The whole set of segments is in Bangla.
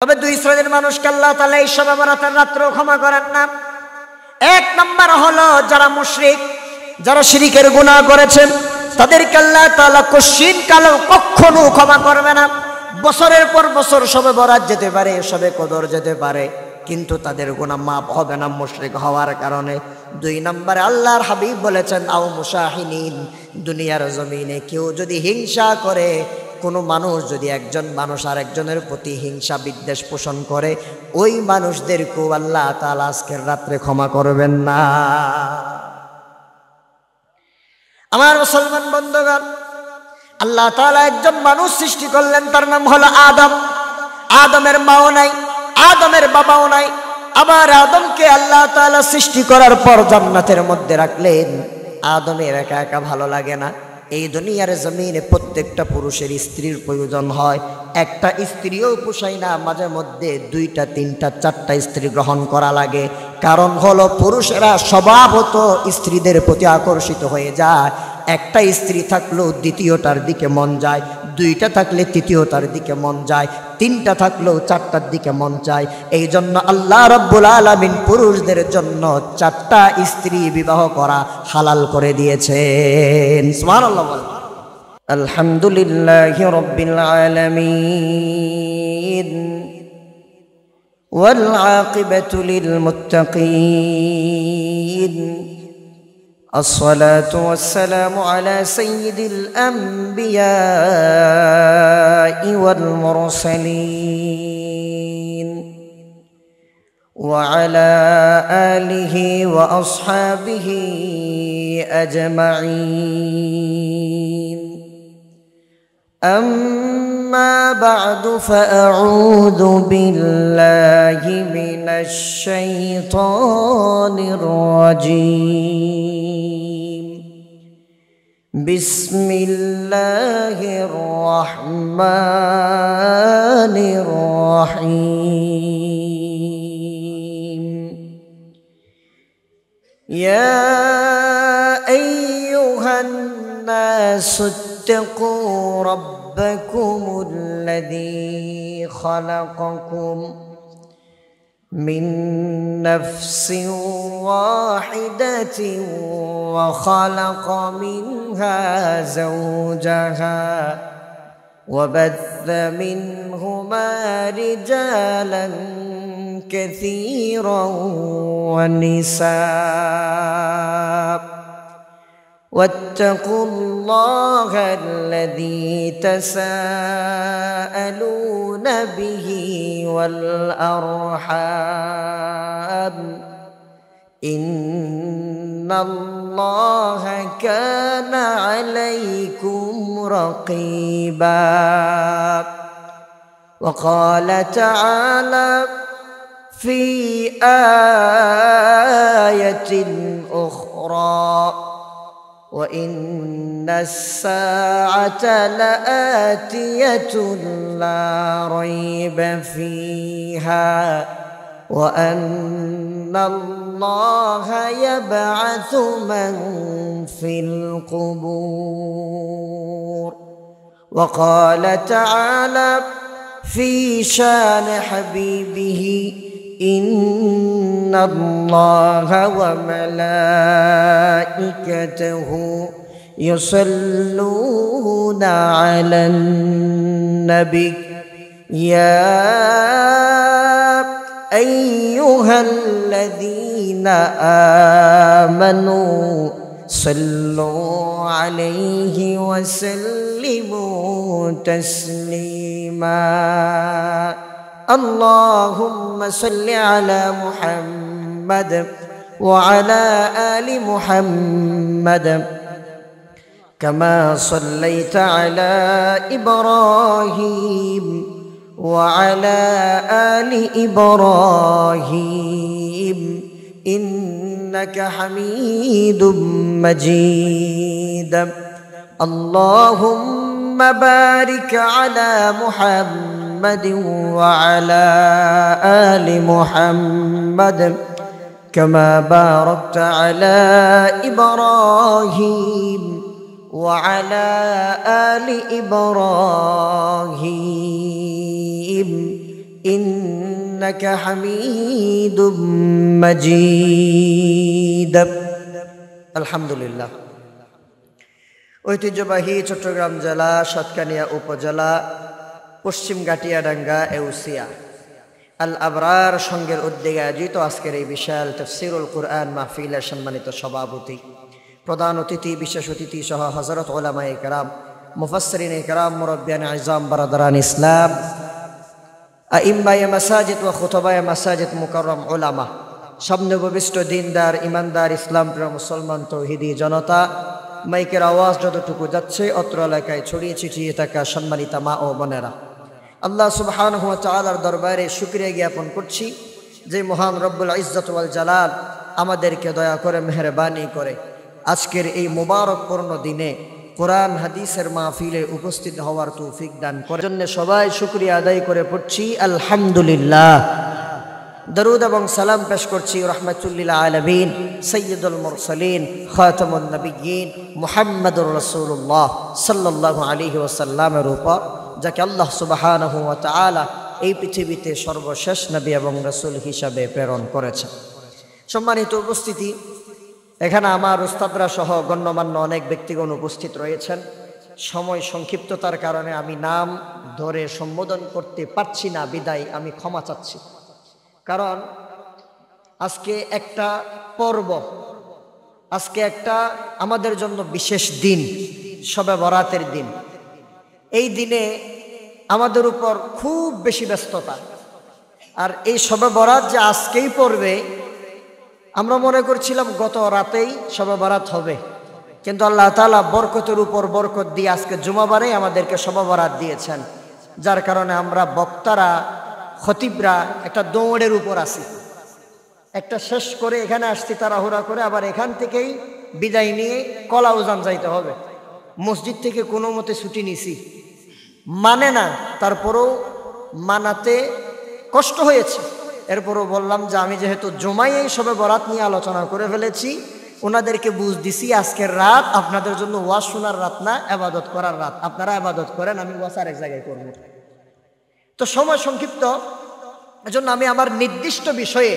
তবে দুই শ্রেণীর মানুষকে আল্লাহ তাআলা এই শবে বরাতের রাত্রেও ক্ষমা করেন না। এক নাম্বার হলো যারা মুশরিক, যারা শিরকের গুনাহ করেছেন, তাদেরকে আল্লাহ তাআলা কশিন কালেও কখনো ক্ষমা করবে না। বছরের পর বছর শবে বরাত যেতে পারে, শবে কদর যেতে পারে, কিন্তু তাদের গুনাহ মাফ হবে না মুশরিক হওয়ার কারণে। দুই নম্বরে আল্লাহর হাবিব বলেছেন, আও মুশাহিনিন, দুনিয়ার জমিনে কেউ যদি হিংসা করে, কোনো মানুষ যদি একজন মানুষ আর একজনের প্রতি হিংসা বিদ্বেষ পোষণ করে, ওই মানুষদেরকেও আল্লাহ তাআলা আজকের রাত্রে ক্ষমা করবেন না। আমার মুসলমান বন্ধুগণ, আল্লাহ তাআলা একজন মানুষ সৃষ্টি করলেন, তার নাম হলো আদম। আদমের মাও নাই, আদমের বাবাও নাই। আবার আদমকে আল্লাহ তাআলা সৃষ্টি করার পর জান্নাতের মধ্যে রাখলেন। আদমের একা একা ভালো লাগে না। এই দুনিয়ার জমিনে প্রত্যেকটা পুরুষের স্ত্রীর প্রয়োজন হয়। একটা স্ত্রীও পোষায় না, মাঝে মধ্যে দুইটা তিনটা চারটা স্ত্রী গ্রহণ করা লাগে। কারণ হলো পুরুষেরা স্বভাবত স্ত্রীদের প্রতি আকর্ষিত হয়ে যায়। একটা স্ত্রী থাকলেও দ্বিতীয়টার দিকে মন যায়, দুইটা থাকলে তৃতীয়টার দিকে মন যায়, তিনটা থাকলেও চারটার দিকে মন চায়। এই জন্য আল্লাহ রাব্বুল আলামিন পুরুষদের জন্য চারটা স্ত্রী বিবাহ করা হালাল করে দিয়েছেন। সুবহানাল্লাহ বলেন। আলহামদুলিল্লাহি রাব্বিল আলামিন ওয়াল আকিবাতু লিল মুত্তাকিন। الصلاة والسلام على سيد الأنبياء والمرسلين وعلى آله وأصحابه أجمعين. أما بعد فأعوذ بالله من الشيطان الرجيم. بسم الله الرحمن الرحيم. يا أيها الناس اتقوا ربكم الذي خلقكم من نفس واحدة وخلق منها زوجها وبث منهما رجالا كثيرا ونساء. واتقوا الله الذي تساءلون به والأرحام إن الله كان عليكم رقيبا. وقال تعالى في آية أخرى وإن الساعة لآتية لا ريب فيها وأن الله يبعث من في القبور. وقال تعالى في شان حبيبه إن الله وملائكته يصلون على النبي يا أيها الذين آمنوا صلوا عليه وسلموا تسليما. اللهم صل على محمد وعلى آل محمد كما صليت على إبراهيم وعلى آل إبراهيم إنك حميد مجيد. اللهم بارك على محمد وعلى آل محمد كما باركت على إبراهيم وعلى آل إبراهيم ইন্নাকা হামিদুম মাজিদ। আলহামদুলিল্লাহ। ঐতিহ্যবাহী চট্টগ্রাম জেলা সাতকানিয়া উপজেলা পশ্চিম গাটিয়াডাঙ্গা এউসিয়া আল আবরার সংঘের উদ্যোগে আয়োজিত আজকের এই বিশাল তাফসীরুল কুরআন মাহফিলের সম্মানিত সভাপতি, প্রধান অতিথি, বিশেষ অতিথি সহ হযরত উলামায়ে কেরাম, মুফাসসিরিনে কেরাম, মুরাব্বিয়ানে ইজাম, বারাদারান ইসলাম, আইম্মায়ে মাসাজিদ ওয়া খুতাবায়ে মাসাজিদ, মুকাররম উলামা, সামনেববিষ্ট দিনদার, ইমানদার, ইসলাম প্রিয় মুসলমান তৌহিদি জনতা, মাইকের আওয়াজ যতটুকু যাচ্ছে অত্র এলাকায় ছড়িয়ে ছিটিয়ে থাকা সম্মানিত মা ও বোনেরা, আল্লাহ সুবহানাহু ওয়া তাআলার দরবারে শুকরিয়া জ্ঞাপন করছি যে মহান রব্বুল ইজ্জত ওয়াল জালাল আমাদেরকে দয়া করে মেহেরবানি করে আজকের এই মুবারকপূর্ণ দিনে কোরআন হাদিসের মাহফিলে উপস্থিত হওয়ার তৌফিক দান করার জন্য সবাই শুকরিয়া আদায় করে পড়ছি আলহামদুলিল্লাহ। দরুদ এবং সালাম পেশ করছি রাহমাতুল্লিল আলামিন, সাইয়্যিদুল মুরসালিন, খাতামুন নবিয়্যিন মুহাম্মাদুর রাসূলুল্লাহ সাল্লাল্লাহু আলাইহি ওয়াসাল্লামের উপর, যাকে আল্লাহ সুবহানাহু ওয়া তাআলা এই পৃথিবীতে সর্বশেষ নবী এবং রাসূল হিসাবে প্রেরণ করেছেন। সম্মানিত উপস্থিতি, এখানে আমার উস্তাদরা সহ গণ্যমান্য অনেক ব্যক্তিগণ উপস্থিত রয়েছেন। সময় সংক্ষিপ্ততার কারণে আমি নাম ধরে সম্বোধন করতে পারছি না, বিদায় আমি ক্ষমা চাচ্ছি। কারণ আজকে একটা পর্ব, আজকে একটা আমাদের জন্য বিশেষ দিন, শবে বরাতের দিন। এই দিনে আমাদের উপর খুব বেশি ব্যস্ততা। আর এই শবে বরাত যে আজকেই পড়বে, আমরা মনে করছিলাম গত রাতেই শবে বরাত হবে, কিন্তু আল্লাহ তাআলা বরকতের উপর বরকত দিয়ে আজকে জুমাবারে আমাদেরকে শবে বরাত দিয়েছেন, যার কারণে আমরা বক্তারা, খতিবরা একটা দৌড়ের উপর আছি। একটা শেষ করে এখানে আসছি তাড়াহুড়া করে, আবার এখান থেকেই বিদায় নিয়ে কলাউজান যাইতে হবে। মসজিদ থেকে কোনো মতে ছুটি নিছি, মানে না, তারপরেও মানাতে কষ্ট হয়েছে। এরপরও বললাম যে আমি যেহেতু জুমায় এই শবে বরাত নিয়ে আলোচনা করে ফেলেছি, ওনাদেরকে বুঝ দিছি আজকের রাত আপনাদের জন্য ওয়াজ শোনার রাত না, ইবাদত করার রাত। আপনারা ইবাদত করেন, আমি ওয়াজ আরেক জায়গায় করব। তো সময় সংক্ষিপ্ত, এজন্য আমি আমার নির্দিষ্ট বিষয়ে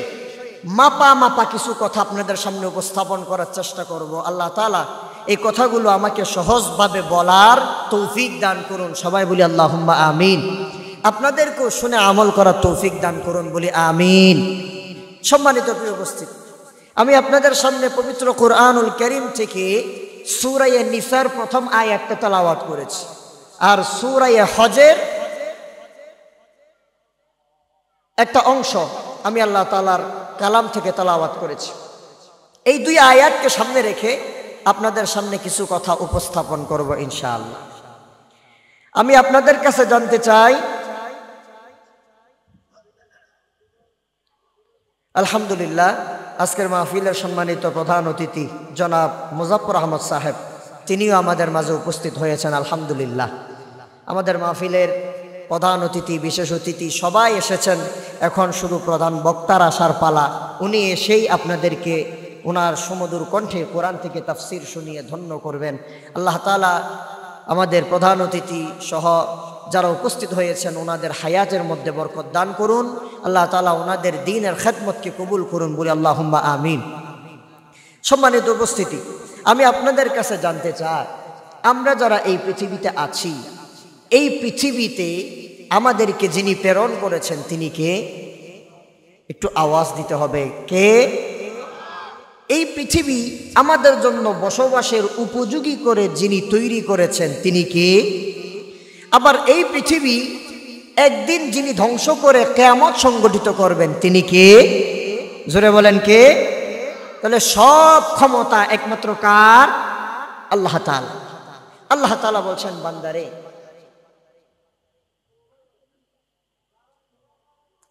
মাপা কিছু কথা আপনাদের সামনে উপস্থাপন করার চেষ্টা করব। আল্লাহ তাআলা এই কথাগুলো আমাকে সহজভাবে বলার তৌফিক দান করুন। সবাই বলি আল্লাহুম্মা আমিন। আপনাদেরকেও শুনে আমল করার তৌফিক দান করুন, বলি আমিন। সম্মানিত প্রিয় উপস্থিত, আমি আপনাদের সামনে পবিত্র কুরআনুল কারীম থেকে সূরা নিসার প্রথম আয়াতটা তেলাওয়াত করেছি, আর সূরা হজের একটা অংশ আমি আল্লাহ তাআলার কালাম থেকে তেলাওয়াত করেছি। এই দুই আয়াতকে সামনে রেখে আপনাদের সামনে কিছু কথা উপস্থাপন করব ইনশাআল্লাহ। আমি আপনাদের কাছে জানতে চাই, আলহামদুলিল্লাহ, আজকের মাহফিলের সম্মানিত প্রধান অতিথি জনাব মুজাফফর আহমদ সাহেব, তিনিও আমাদের মাঝে উপস্থিত হয়েছেন। আলহামদুলিল্লাহ, আমাদের মাহফিলের প্রধান অতিথি, বিশেষ অতিথি সবাই এসেছেন। এখন শুধু প্রধান বক্তার আসার পালা। উনি এসেই আপনাদেরকে ওনার সুমধুর কণ্ঠে কোরআন থেকে তাফসীর শুনিয়ে ধন্য করবেন। আল্লাহ তাআলা আমাদের প্রধান অতিথি সহ যারা উপস্থিত হয়েছেন ওনাদের হায়াতের মধ্যে বরকত দান করুন। আল্লাহ তাআলা ওনাদের দ্বীনের খেদমতকে কবুল করুন, বলি আল্লাহুম্মা আমিন। সম্মানিত উপস্থিতি, আমি আপনাদের কাছে জানতে চাই, আমরা যারা এই পৃথিবীতে আছি, এই পৃথিবীতে আমাদেরকে যিনি প্রেরণ করেছেন তিনি কে? একটু আওয়াজ দিতে হবে, কে? এই পৃথিবী আমাদের জন্য বসবাসের উপযোগী করে যিনি তৈরি করেছেন তিনি কে? আবার এই পৃথিবী একদিন যিনি ধ্বংস করে কিয়ামত সংগঠিত করবেন তিনি কে? জোরে বলেন, কে? তাহলে সব ক্ষমতা একমাত্র কার? আল্লাহ তাআলা। আল্লাহ তাআলা বলছেন, বান্দারে,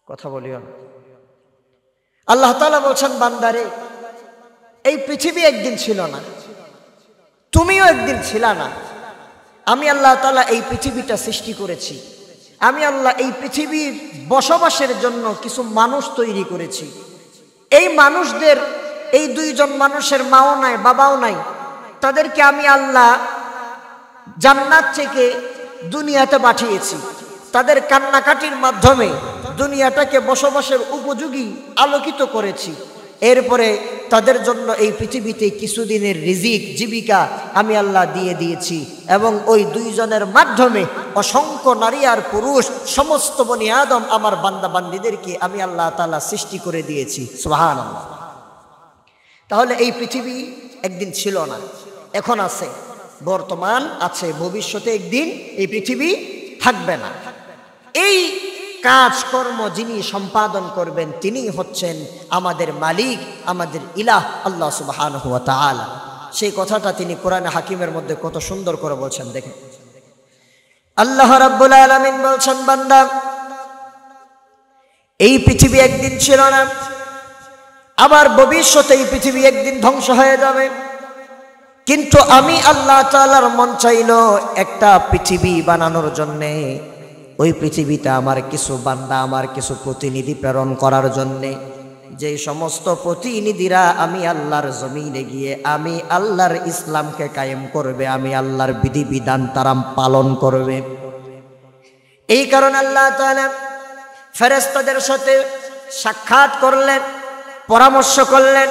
কথা বলিও। আল্লাহ তাআলা বলছেন, বান্দারে, এই পৃথিবী একদিন ছিল না, তুমিও একদিন ছিলা না। আমি আল্লাহ তাআলা এই পৃথিবীটা সৃষ্টি করেছি। আমি আল্লাহ এই পৃথিবীর বসবাসের জন্য কিছু মানুষ তৈরি করেছি। এই মানুষদের, এই দুইজন মানুষের মাও নাই, বাবাও নাই, তাদেরকে আমি আল্লাহ জান্নাত থেকে দুনিয়াতে পাঠিয়েছি। তাদের কান্নাকাটির মাধ্যমে দুনিয়াটাকে বসবাসের উপযোগী আলোকিত করেছি। এরপরে তাদের জন্য এই পৃথিবীতে কিছুদিনের রিজিক জীবিকা আমি আল্লাহ দিয়ে দিয়েছি এবং ওই দুইজনের মাধ্যমে অসংখ্য নারী আর পুরুষ সমস্ত বনি আদম আমার বান্দা বান্দীদেরকে আমি আল্লাহ তাআলা সৃষ্টি করে দিয়েছি। সুবহানাল্লাহ। তাহলে এই পৃথিবী একদিন ছিল না, এখন আছে, বর্তমান আছে, ভবিষ্যতে একদিন এই পৃথিবী থাকবে না। এই কাজকর্ম যিনি সম্পাদন করবেন তিনি হচ্ছেন আমাদের মালিক, আমাদের ইলাহ আল্লাহ সুবহানাহু ওয়া তাআলা। সেই কথাটা তিনি কোরআনে হাকিমের মধ্যে কত সুন্দর করে বলছেন দেখেন। আল্লাহ রাব্বুল আলামিন বলছেন, বান্দা এই পৃথিবী একদিন ছিল না, আবার ভবিষ্যতে এই পৃথিবী একদিন ধ্বংস হয়ে যাবে, কিন্তু আমি আল্লাহ তাআলার মন চাইল একটা পৃথিবী বানানোর জন্যে, ওই পৃথিবীতে আমার কিছু বান্দা, আমার কিছু প্রতিনিধি প্রেরণ করার জন্যে, যে সমস্ত প্রতিনিধিরা আমি আল্লাহর জমিনে গিয়ে আমি আল্লাহর ইসলামকে কায়েম করবে, আমি আল্লাহর বিধিবিধান তারা পালন করবে। এই কারণে আল্লাহ তাআলা ফেরেশতাদের সাথে সাক্ষাৎ করলেন, পরামর্শ করলেন।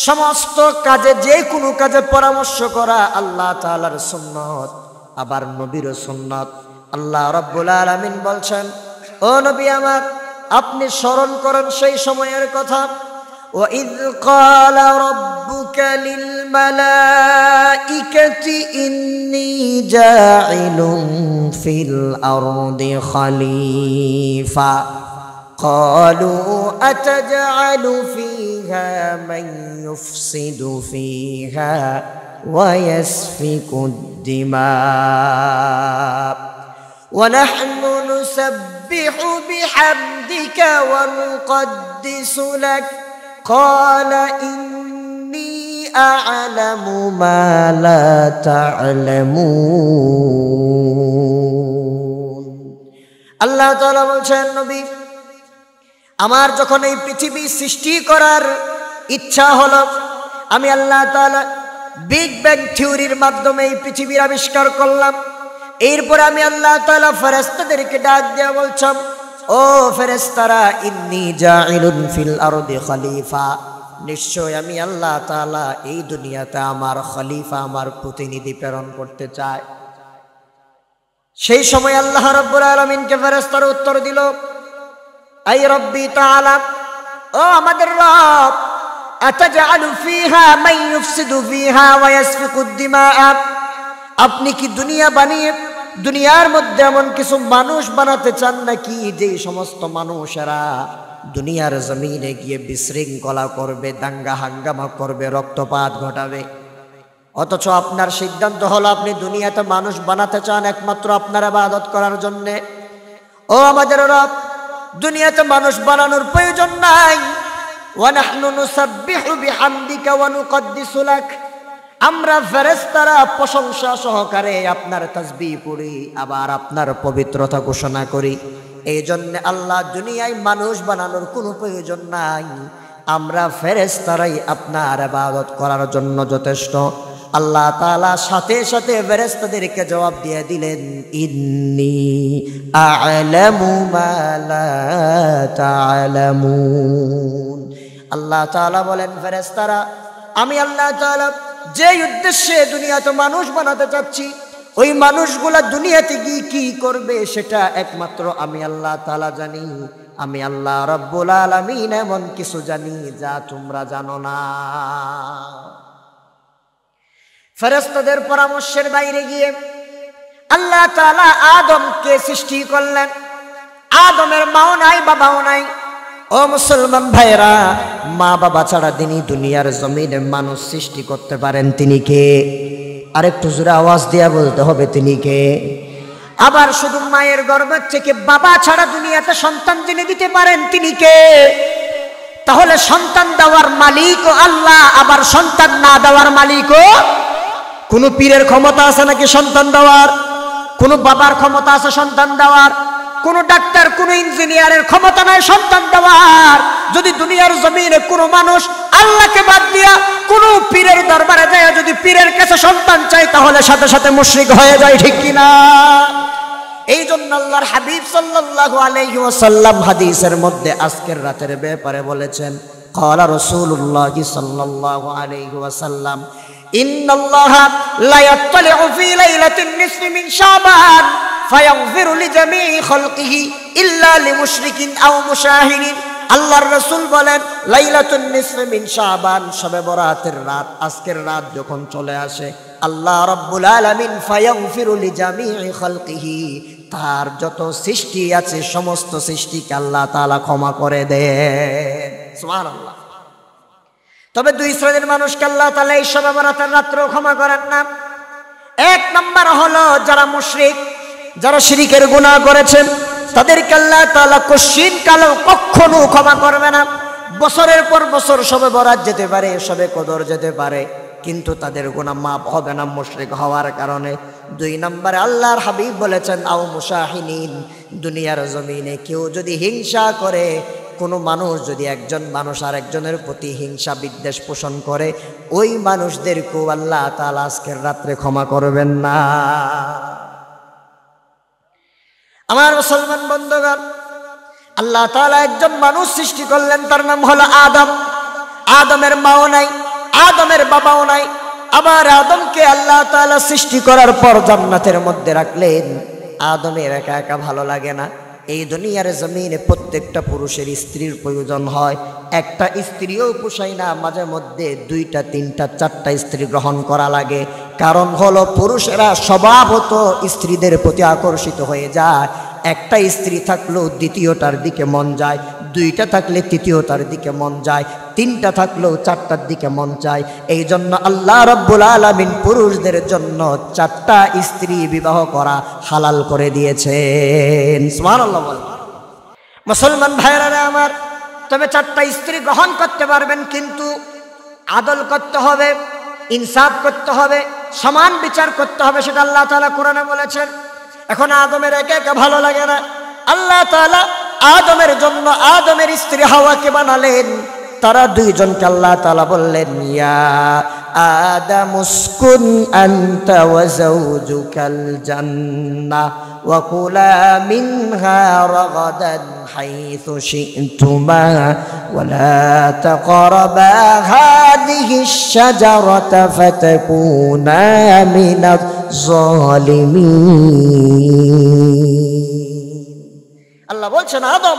সমস্ত কাজে, যে কোনো কাজে পরামর্শ করা আল্লাহ তাআলার সুন্নত, আবার নবীর সুন্নত। আল্লাহ রাব্বুল আলামিন বলছেন, ও নবী আমার, আপনি স্মরণ করেন সেই সময়ের কথা। وَإِذْ قَالَ رَبُّكَ لِلْمَلَائِكَةِ إِنِّي جَاعِلٌ فِي الْأَرْضِ خَلِيفَةً قَالُوا أَتَجْعَلُ فِيهَا مَن يُفْسِدُ فِيهَا وَيَسْفِكُ الدِّمَاءَ وَنَحْنُ نُسَبِّحُ بِحَمْدِكَ وَنُقَدِّسُ لَكَ قَالَ إِنِّي أَعْلَمُ مَا لَا تَعْلَمُونَ। আল্লাহ তাআলা বলছেন, নবী আমার যখন এই পৃথিবী সৃষ্টি করার ইচ্ছা হলো, আমি আল্লাহ তাআলা বিগ ব্যাং থিওরির মাধ্যমে এই পৃথিবীর আবিষ্কার করলাম। এরপর আমি আল্লাহ তাআলা ফেরেশতাদেরকে ডাক দিয়ে বললাম, ও ফেরেশতারা, ইন্নী জাইলুন ফিল আরদি খলিফা, নিশ্চয় আমি আল্লাহ তাআলা এই দুনিয়াতে আমার খলিফা, আমার প্রতিনিধি প্রেরণ করতে চাই। সেই সময় আল্লাহ রাব্বুল আলামিনকে ফেরেশতারা উত্তর দিল, আই রব্বি তাআলা, ও আমাদের রব, আতাজআলু ফিহা মান ইউফসিদু ফিহা ওয়া ইয়াসফিকুদ দিমা, আপনি কি দুনিয়া বানিয়ে দুনিয়ার মধ্যে এমন কিছু মানুষ বানাতে চান নাকি যে সমস্ত মানুষেরা দুনিয়ার জমিনে গিয়ে বিশৃঙ্খলা করবে, দাঙ্গা হাঙ্গামা করবে, রক্তপাত ঘটাবে? অথচ আপনার সিদ্ধান্ত হলো আপনি দুনিয়াতে মানুষ বানাতে চান একমাত্র আপনার ইবাদত করার জন্য। ও আমাদের রব, দুনিয়াতে মানুষ বানানোর প্রয়োজন নাই। ওয়া নাহনু নুসাব্বিহু বিহামদিকা ওয়া নুকদ্দিসু লাক, আমরা ফেরেশতারা প্রশংসা সহকারে আপনার তাসবিহ পড়ি, আবার আপনার পবিত্রতা ঘোষণা করি। এই জন্য আল্লাহ দুনিয়ায় মানুষ বানানোর কোনো প্রয়োজন নাই, আমরা ফেরেশতারাই আপনার ইবাদত করার জন্য যথেষ্ট। আল্লাহ তাআলা সাথে সাথে ফেরেশতাদেরকে জবাব দিয়ে দিলেন, ইন্নী আ'লামু মা লা তা'লামুন। আল্লাহ তাআলা বলেন, ফেরেশতারা, আমি আল্লাহ তাআলা যে উদ্দেশ্যে দুনিয়াতে মানুষ বানাতে চাচ্ছি, ওই মানুষগুলা দুনিয়াতে গিয়ে কি করবে সেটা একমাত্র আমি আল্লাহ তাআলা জানি। আমি আল্লাহ রাব্বুল আলামিন এমন কিছু জানি যা তোমরা জানো না। ফেরেশতাদের পরামর্শের বাইরে গিয়ে আল্লাহ তাআলা আদমকে সৃষ্টি করলেন। আদমের মাও নাই, বাবাও নাই। ও মুসলমান ভাইরা, মা বাবা ছাড়া তিনি দুনিয়ার জমিনে মানুষ সৃষ্টি করতে পারেন, তিনি কে? আরেকটু জোরে আওয়াজ দিয়া বলতে হবে, তিনি কে? আবার শুধু মায়ের গর্ভের থেকে বাবা ছাড়া দুনিয়াতে সন্তান জেনে দিতে পারেন, তিনি কে? তাহলে সন্তান দেওয়ার মালিকও আল্লাহ, আবার সন্তান না দেওয়ার মালিকও। কোন পীরের ক্ষমতা আছে নাকি সন্তান দেওয়ার? কোন বাবার ক্ষমতা আছে সন্তান দেওয়ার? কোন ডাক্তার, কোন ইঞ্জিনিয়ারের ক্ষমতা নাই সন্তান দেওয়ার। যদি দুনিয়ার জমিনে কোনো মানুষ আল্লাহকে বাদ দিয়া কোন পীরের দরবারে যায়, যদি পীরের কাছে সন্তান চায়, তাহলে সাথে সাথে মুশরিক হয়ে যায়, ঠিক কিনা? এই জন্য আল্লাহর হাবিব সাল্লাল্লাহু আলাইহি ওয়াসাল্লাম হাদিসের মধ্যে আজকের রাতের ব্যাপারে বলেছেন, ক্বালা রাসূলুল্লাহ সাল্লাল্লাহু আলাইহি ওয়াসাল্লাম, ইন্নাল্লাহা লা ইয়াত্তালিউ ফি লাইলাতিন নিসফি মিন শাবান ফায়াগফিরু লিজামিই খালকিহি ইল্লা লিমুশরিকিন আও মুশাহিদিন। আল্লাহর রাসূল বলেন, লাইলাতুন নিসফি মিন শাবান, শবে বরাতের রাত, আজকের রাত যখন চলে আসে, আল্লাহ রাব্বুল আলামিন ফায়াগফিরু লিজামিই খালকিহি, তার যত সৃষ্টি আছে সমস্ত সৃষ্টিকে আল্লাহ তাআলা ক্ষমা করে দেন। সুবহানাল্লাহ। তবে দুই শ্রেণীর মানুষকে আল্লাহ তাআলা এই শবে বরাতের রাত্রেও ক্ষমা করেন না। এক নাম্বার হলো যারা মুশরিক, যারা শিরকের গুনাহ করেছেন, তাদেরকে আল্লাহ তাআলা কশিন কালেও কখনো ক্ষমা করবে না। বছরের পর বছর শবে বরাত যেতে পারে, শবে কদর যেতে পারে, কিন্তু তাদের গুনাহ মাফ হবে না মুশরিক হওয়ার কারণে। দুই নম্বরে আল্লাহর হাবিব বলেছেন, আও মুশাহিনিন, দুনিয়ার জমিনে কেউ যদি হিংসা করে, কোনো মানুষ যদি একজন মানুষ আর একজনের প্রতি হিংসা বিদ্বেষ পোষণ করে, ওই মানুষদেরকেও আল্লাহ তাআলা আজকের রাত্রে ক্ষমা করবেন না। আমার মুসলমান বন্ধুগণ, আল্লাহ তাআলা একজন মানুষ সৃষ্টি করলেন, তার নাম হলো আদম। আদমের মাও নাই, আদমের বাবাও নাই। আবার আদমকে আল্লাহ তাআলা সৃষ্টি করার পর জান্নাতের মধ্যে রাখলেন। আদমের একা একা ভালো লাগে না। এই দুনিয়ার জমিনে প্রত্যেকটা পুরুষের স্ত্রীর প্রয়োজন হয়। একটা স্ত্রীও পোষায় না, মাঝে মধ্যে দুইটা তিনটা চারটা স্ত্রী গ্রহণ করা লাগে। কারণ হলো পুরুষেরা স্বভাবত স্ত্রীদের প্রতি আকর্ষিত হয়ে যায়। একটা স্ত্রী থাকলেও দ্বিতীয়টার দিকে মন যায়, দুইটা থাকলে তৃতীয়টার দিকে মন যায়, তিনটা থাকলেও চারটার দিকে মন চায়। এই জন্য আল্লাহ রাব্বুল আলামিন পুরুষদের জন্য চারটা স্ত্রী বিবাহ করা হালাল করে দিয়েছেন। সুবহানাল্লাহ। মুসলমান ভাইরা আমার, তবে চারটা স্ত্রী গ্রহণ করতে পারবেন, কিন্তু আদল করতে হবে, ইনসাফ করতে হবে, সমান বিচার করতে হবে, সেটা আল্লাহ তাআলা কোরআনে বলেছেন। এখন আদমের একা একা ভালো লাগে না, আল্লাহ তাআলা আদমের জন্য আদমের স্ত্রী হাওয়াকে বানালেন। তারা দুইজনকে আল্লাহ তাআলা বললেন, ইয়া আদামুসকুন আনতা ওয়া যাওজুকাল জান্নাহ ওয়া কুলা মিনহা রাগাদান হাইথু শি'তুমা ওয়া লা তাকরাবা হাযিহিশ শাজারাতা ফাতাকুনা মিনাজ জালিমিন। আল্লাহ বলছেন, আদম,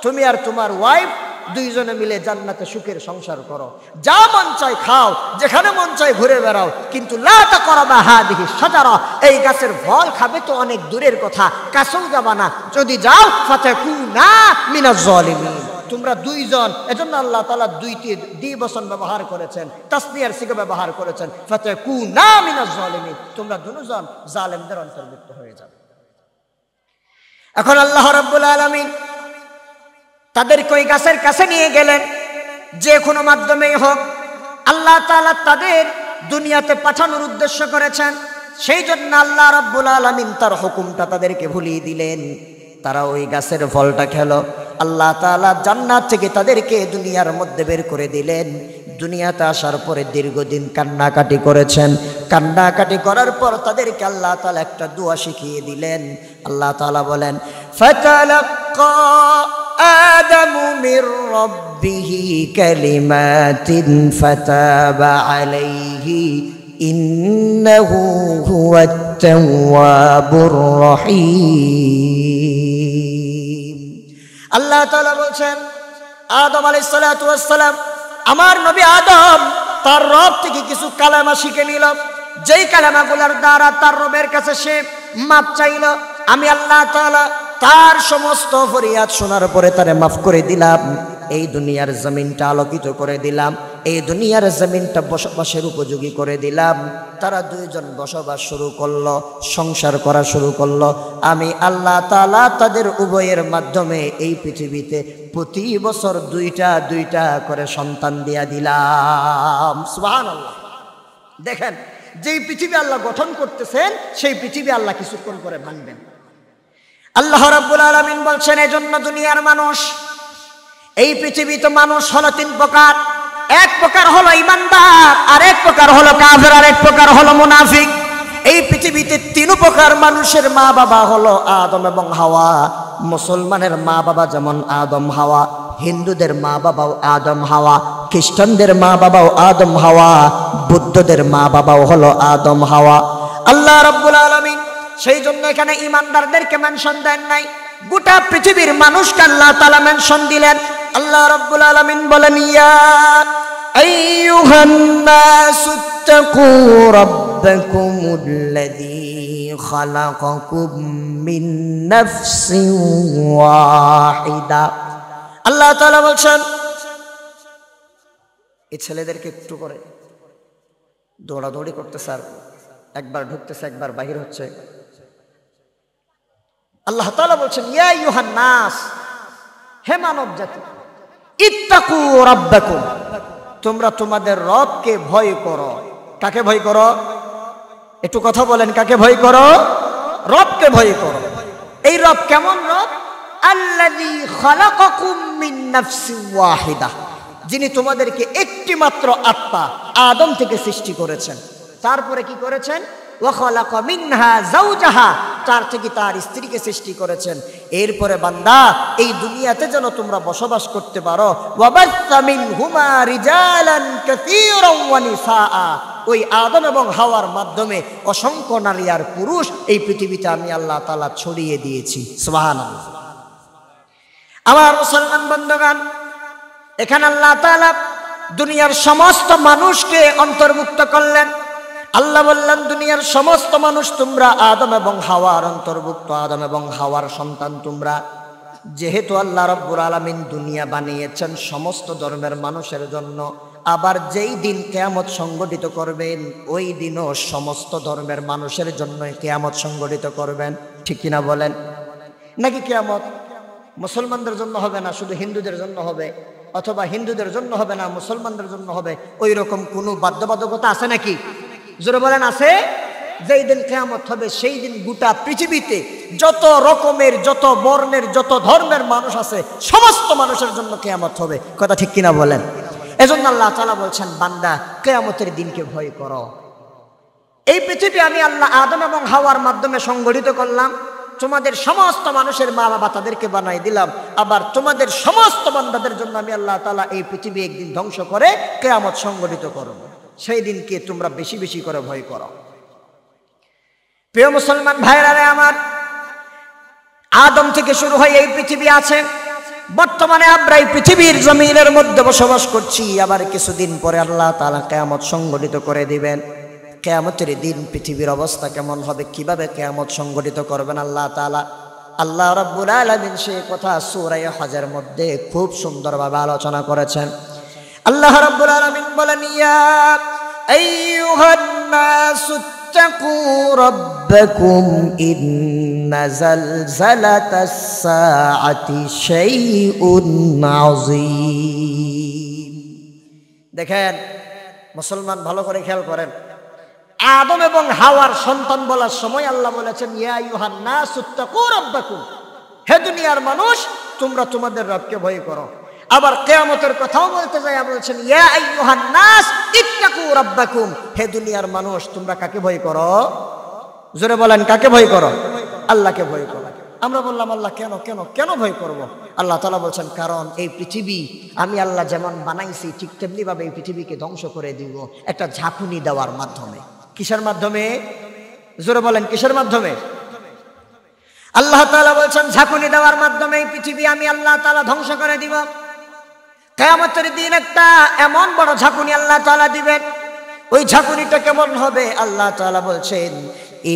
তুমি আর তোমার ওয়াইফ দুইজনে মিলে জান্নাতে সুখের সংসার করো, যা মন চায় খাও, যেখানে মন চায় ঘুরে বেড়াও, কিন্তু লা তাকরাবা হাযিহি শাজারা, এই গাছের ফল খাবে তো অনেক দূরের কথা, কাছেও যাবা না। যদি যাও ফাতাকুনা মিনাজ জালিমিন, তোমরা দুইজন। এজন্য আল্লাহ তাআলা দুইটি দ্বিবচন ব্যবহার করেছেন, তাসনিয়ার সিগা ব্যবহার করেছেন, ফাতাকুনা মিনাজ জালিমিন, তোমরা দুজন জালেমদের অন্তর্ভুক্ত হয়ে যাবে। এখন আল্লাহ রাব্বুল আলামিন তাদেরকে ওই গাছের কাছে নিয়ে গেলেন, যে কোনো মাধ্যমেই হোক আল্লাহ তাআলা তাদের দুনিয়াতে পাঠানোর উদ্দেশ্য করেছেন। সেই জন্য আল্লাহ রাব্বুল আলামিন তার হুকুমটা তাদেরকে ভুলিয়ে দিলেন। তারা ওই গাছের ফলটা খেলো। আল্লাহ তাআলা জান্নাত থেকে তাদেরকে দুনিয়ার মধ্যে বের করে দিলেন। দুনিয়াতে আসার পরে দীর্ঘদিন কান্নাকাটি করেছেন। কান্নাকাটি করার পর তাদেরকে আল্লাহ তাআলা একটা দোয়া শিখিয়ে দিলেন। আল্লাহ তাআলা বলেন, ফাতালাক্কা আদামু মির রাব্বিহি কালিমাতিন ফাতাবা আলাইহি ইন্নাহু হুয়াত তাওয়াবুর রহিম। আল্লাহ তাআলা বলছেন, আদম আলাইহিস সালাতু ওয়াস সালাম, আমার নবী আদম তার রব থেকে কিছু কালেমা শিখে নিল। যেই কালেমাগুলোর দ্বারা তার রবের কাছে সে মাপ চাইল, আমি আল্লাহ তাআলা তার সমস্ত ফরিয়াদ শোনার পরে তারে মাফ করে দিলাম। এই দুনিয়ার জমিনটা আলোকিত করে দিলাম, এই দুনিয়ার জমিনটা বসবাসের উপযোগী করে দিলাম। তারা দুইজন বসবাস শুরু করলো, সংসার করা শুরু করলো। আমি আল্লাহ তাআলা তাদের উভয়ের মাধ্যমে এই পৃথিবীতে প্রতি বছর দুইটা দুইটা করে সন্তান দিয়া দিলাম। সুবহানাল্লাহ। দেখেন, যেই পৃথিবী আল্লাহ গঠন করতেছেন সেই পৃথিবী আল্লাহ কিছুক্ষণ করে ভাঙবেন। আল্লাহ রাব্বুল আলামিন বলছেন, এজন্য দুনিয়ার মানুষ, এই পৃথিবীতে মানুষ হলো তিন প্রকার। এক প্রকার হলো ঈমানদার, আর এক প্রকার হলো কাফের, আর এক প্রকার হলো মুনাফিক। এই পৃথিবীতে তিন প্রকার মানুষের মা বাবা হলো আদম এবং হাওয়া। মুসলমানের মা বাবা যেমন আদম হাওয়া, হিন্দুদের মা বাবাও আদম হাওয়া, খ্রিস্টানদের মা বাবাও আদম হাওয়া, বৌদ্ধদের মা বাবাও হলো আদম হাওয়া। আল্লাহ রাব্বুল আলামিন সেই জন্য এখানে ইমানদারদেরকে মেনশন দেন নাই, গোটা পৃথিবীর মানুষকে আল্লাহ তাআলা মেনশন দিলেন। আল্লাহ রাব্বুল আলামিন বলেন, ইয়া আইয়ুহান নাসুত্তাকু রাব্বাকুমুল্লাযী খালাকাকুম মিন নাফসিন ওয়াহিদা। আল্লাহ তাআলা বলছেন, এই ছেলেদেরকে একটু করে দৌড়াদৌড়ি করতেছে, আর একবার ঢুকতেছে একবার বাহির হচ্ছে। আল্লাহ তাআলা বলছেন, ইয়া আইয়ুহান নাস, হে মানব জাতি, ইত্তাকু রাব্বাকুম, তোমরা তোমাদের রবকে ভয় করো। কাকে ভয় করো? একটু কথা বলেন, কাকে ভয় করো? রবকে ভয় করো। এই রব কেমন রব? আল্লাযী খালাকাকুম মিন নাফসিন ওয়াহিদা, যিনি তোমাদেরকে একটি মাত্র আত্মা আদম থেকে সৃষ্টি করেছেন। তারপরে কি করেছেন? ওয়া খালাকা মিনহা যাওজাহা, তার থেকে তার স্ত্রীকে সৃষ্টি করেছেন। এরপরে বান্দা এই দুনিয়াতে যেন তোমরা বসবাস করতে পারো। ওয়া বাসসা মিনহুমা রিজালান কাসীরান ওয়া নিসাআ, ওই আদম এবং হাওয়ার মাধ্যমে অসংখ্য নারী আর পুরুষ এই পৃথিবীতে আমি আল্লাহ তাআলা ছড়িয়ে দিয়েছি। সুবহানাল্লাহ। আমার মুসলমান বন্ধুগণ, এখানে আল্লাহ তাআলা দুনিয়ার সমস্ত মানুষকে অন্তর্ভুক্ত করলেন। আল্লাহ বললেন, দুনিয়ার সমস্ত মানুষ তোমরা আদম এবং হাওয়ার অন্তর্ভুক্ত, আদম এবং হাওয়ার সন্তান তোমরা। যেহেতু আল্লাহ রাব্বুল আলামিন দুনিয়া বানিয়েছেন সমস্ত ধর্মের মানুষের জন্য, আবার যেই দিন কিয়ামত সংগঠিত করবেন ওই দিনও সমস্ত ধর্মের মানুষের জন্য কিয়ামত সংগঠিত করবেন। ঠিক কিনা বলেন? নাকি কিয়ামত মুসলমানদের জন্য হবে না, শুধু হিন্দুদের জন্য হবে, অথবা হিন্দুদের জন্য হবে না মুসলমানদের জন্য হবে, ওই রকম কোনো বাধ্যবাধকতা আছে নাকি? জোরে বলেন, আছে? যেই দিন কিয়ামত হবে সেই দিন গোটা পৃথিবীতে যত রকমের, যত বর্ণের, যত ধর্মের মানুষ আছে সমস্ত মানুষের জন্য কিয়ামত হবে। কথা ঠিক কিনা বলেন? এজন্য আল্লাহ তাআলা বলছেন, বান্দা কিয়ামতের দিনকে ভয় করো। এই পৃথিবী আমি আল্লাহ আদম এবং হাওয়ার মাধ্যমে সংগঠিত করলাম। তোমাদের সমস্ত মানুষের মা বাবা তাদেরকে বানাই দিলাম, আবার তোমাদের সমস্ত বান্দাদের জন্য আমি আল্লাহ তাআলা এই পৃথিবী একদিন ধ্বংস করে কিয়ামত সংগঠিত করব। সেই দিনকে তোমরা বেশি বেশি করে ভয় করো। প্রিয় মুসলমান ভাইরা আমার, আদম থেকে শুরু হয়ে এই পৃথিবী আছে। বর্তমানে আমরা এই পৃথিবীর জমিনের মধ্যে বসবাস করছি। আবার কিছুদিন পরে আল্লাহ তাআলা কিয়ামত সংগঠিত করে দিবেন। কিয়ামতের দিন পৃথিবীর অবস্থা কেমন হবে, কিভাবে কিয়ামত সংগঠিত করবেন আল্লাহ তাআলা, আল্লাহ রাব্বুল আলামিন সেই কথা সূরা হজের মধ্যে খুব সুন্দরভাবে আলোচনা করেছেন। আল্লাহ রাব্বুল আলামিন বলেন, ইয়া আইয়ুহান নাসুত্তাকু রাব্বাকুম ইন্না যালজালাতাস সাআতি শাইউন আযীম। দেখেন মুসলমান, ভালো করে খেয়াল করেন, আদম এবং হাওয়ার সন্তান বলার সময় আল্লাহ বলেছেন, ইয়া আইয়ুহান নাসুত্তাকু রাব্বাকুম, হে দুনিয়ার মানুষ তোমরা তোমাদের রবকে ভয় করো। আবার কিয়ামতের কথাও বলতে যায় বলছেন, ইয়া আইয়ুহান নাস ইত্তাকু রাব্বাকুম, হে দুনিয়ার মানুষ তোমরা কাকে ভয় করো? জোরে বলেন, কাকে ভয় করো? আল্লাহকে ভয় করো। আমরা বললাম, আল্লাহ কেন কেন কেন ভয় করব? আল্লাহ তাআলা বলছেন, কারণ এই পৃথিবী আমি আল্লাহ যেমন বানাইছি ঠিক তেমনি ভাবে এই পৃথিবীকে ধ্বংস করে দিব একটা ঝাঁকুনি দেওয়ার মাধ্যমে। কিসের মাধ্যমে? জোরে বলেন, কিসের মাধ্যমে? আল্লাহ তাআলা বলছেন, ঝাঁকুনি দেওয়ার মাধ্যমে এই পৃথিবী আমি আল্লাহ তাআলা ধ্বংস করে দিব। কিয়ামতের দিন একটা এমন বড় ঝাঁকুনি আল্লাহ তাআলা দিবেন। ওই ঝাঁকুনিটা কেমন হবে? আল্লাহ তাআলা বলছেন,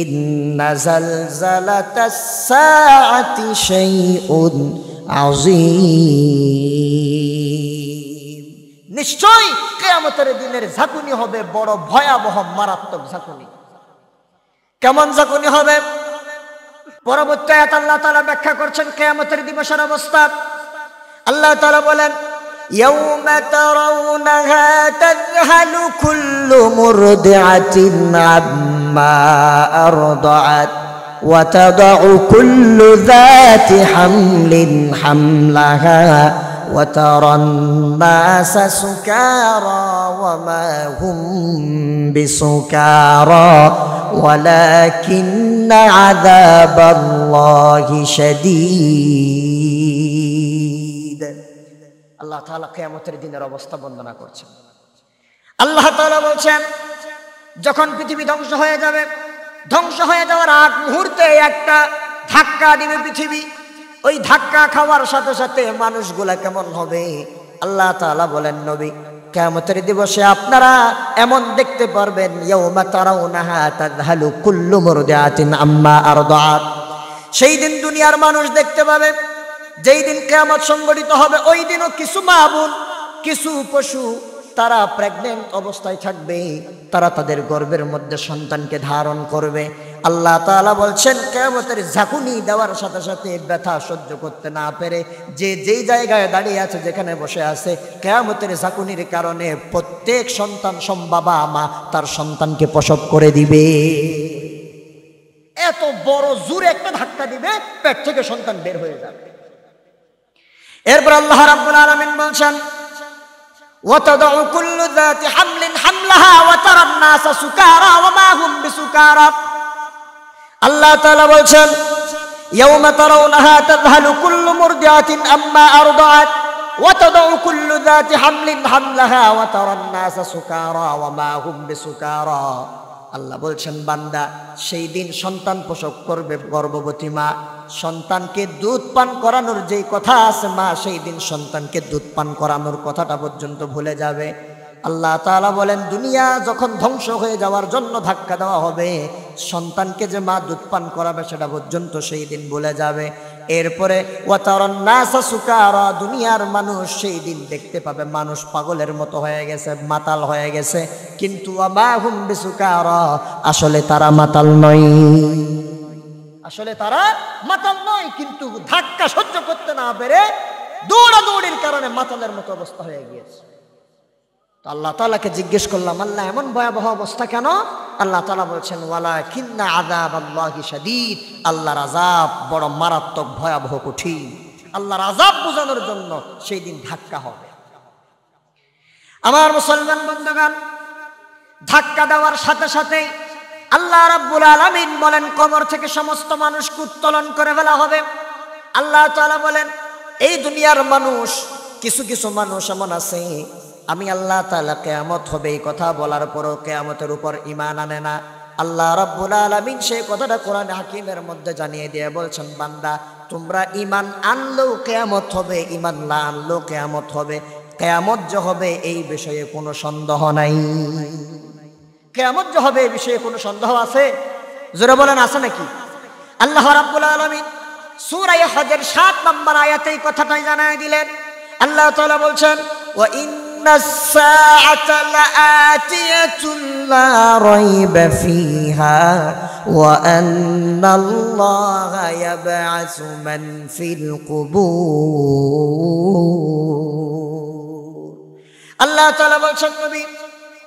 ইন্না যালজালাতাস সাআতি শাইউন আযীম, নিশ্চয়ই কিয়ামতের দিনের ঝাঁকুনি হবে বড় ভয়াবহ মারাত্মক ঝাঁকুনি। কেমন ঝাঁকুনি হবে? পরবর্তী আয়াত আল্লাহ তাআলা ব্যাখ্যা করছেন কিয়ামতের দিবসের অবস্থা। আল্লাহ তাআলা বলেন, ইয়াউমা তারাউনাহা তাযহালু কুল্লু মুরদিআতিন আম্মা আরদাআত ওয়া তাদাউ কুল্লু যাতি হামলিন হামলাহা وترى الناس سكارى وما هم بسكارى ولكن عذاب الله شديد আল্লাহ তাআলা কিয়ামতের দিনের অবস্থা বর্ণনা করছেন। আল্লাহ তাআলা বলছেন যখন পৃথিবী ধ্বংস হয়ে যাবে, ধ্বংস হয়ে যাওয়ার আগ মুহূর্তে একটা ধাক্কা দিবে পৃথিবী। ওই ধাক্কা খাওয়ার সাথে সাথে মানুষগুলা কেমন হবে? আল্লাহ তাআলা বলেন নবী কিয়ামতের দিবসে আপনারা এমন দেখতে পারবেন ইয়াউমা তারাউনাহা তাযহালু কুল্লু মুরদিআতিন আম্মা আরদাআত। সেই দিন দুনিয়ার মানুষ দেখতে পাবে, যেই দিন কিয়ামত সংঘটিত হবে ওই দিনও কিছু মা বোন, কিছু পশু তারা প্রেগন্যান্ট অবস্থায় থাকবে, তারা তাদের গর্ভের মধ্যে সন্তানকে ধারণ করবে। আল্লাহ তাআলা বলছেন কিয়ামতের ঝাঁকুনি দেওয়ার সাথে সাথে ব্যথা সহ্য করতে না পেরে যে যেই জায়গায় দাঁড়িয়ে আছে, যেখানে বসে আছে, কিয়ামতের ঝাঁকুনির কারণে প্রত্যেক সন্তান বাবা মা তার সন্তানকে প্রসব করে দিবে। এত বড় জোরে একটা ধাক্কা দিবে, পেট থেকে সন্তান বের হয়ে যাবে। এরপর আল্লাহ রাব্বুল আলামিন বলছেন وتضع كل ذات حمل حملها وترى الناس سكارى وما هم بسكارى। আল্লাহ তাআলা বলছেন يوم ترونها تذهل كل مرضعة عما أرضعت وتضع كل ذات حمل حملها وترى الناس سكارى وما هم بسكارى। আল্লাহ বলছেন বান্দা সেই দিন সন্তান প্রসব করবে গর্ভবতী মা, সন্তানকে দুধ পান করানোর যেই কথা আছে, মা সেই দিন সন্তানকে দুধ পান করানোর কথাটা পর্যন্ত ভুলে যাবে। আল্লাহ তাআলা বলেন দুনিয়া যখন ধ্বংস হয়ে যাওয়ার জন্য ধাক্কা দেওয়া হবে, সন্তানকে যে মা দুধ পান করাবে সেটা পর্যন্ত সেই দিন ভুলে যাবে। এরপরে ওয়াতারান নাসা সুকারা, দুনিয়ার মানুষ সেই দিন দেখতে পাবে মানুষ পাগলের মতো হয়ে গেছে, মাতাল হয়ে গেছে, কিন্তু ওয়ামা হুম বিসুকারা, আসলে তারা মাতাল নয়, আসলে তারা মাতাল নয়, কিন্তু ধাক্কা সহ্য করতে না পেরে দৌড়াদৌড়ির কারণে মাতালের মতো অবস্থা হয়ে গিয়েছে। তো আল্লাহ তাআলাকে জিজ্ঞেস করলাম আল্লাহ এমন ভয়াবহ অবস্থা কেন? আল্লাহ তাআলা বলছেন ওয়ালাকিন্না আযাবাল্লাহি শাদীদ, আল্লাহর আযাব বড় মারাত্মক ভয়াবহ কঠিন। আল্লাহর আযাব বোঝানোর জন্য সেই দিন ধাক্কা হবে। আমার মুসলমান বন্ধুগণ, ধাক্কা দেওয়ার সাথে সাথে আল্লাহ রাব্বুল আলামিন বলেন কবর থেকে সমস্ত মানুষকে উত্তোলন করে ফেলা হবে। আল্লাহ তাআলা বলেন এই দুনিয়ার মানুষ, কিছু কিছু মানুষ এমন আছে আমি আল্লাহ তাআলা কিয়ামত হবে এই কথা বলার পরও কিয়ামতের উপর ঈমান আনে না। আল্লাহ রাব্বুল আলামিন সেই কথাটা কোরআন হাকিমের মধ্যে জানিয়ে দিয়ে বলছেন বান্দা তোমরা ঈমান আনলেও কিয়ামত হবে, ঈমান না আনলেও কিয়ামত হবে। কিয়ামত যে হবে এই বিষয়ে কোনো সন্দেহ নাই। কিয়ামত যে হবে এই বিষয়ে কোনো সন্দেহ আছে? জোরে বলেন আছে নাকি? আল্লাহ রাব্বুল আলামিন সূরা হজের 7 নম্বর আয়াতে এই কথাটাই জানায় দিলেন। আল্লাহ তাআলা বলছেন ওয়া ইন্নাস সাআতা লাআতিয়াতুন লা রাইবা ফিহা ওয়া আন্নাল্লাহা ইয়াবআসু মান ফিল কুবুর। আল্লাহ তাআলা বলছেন নবী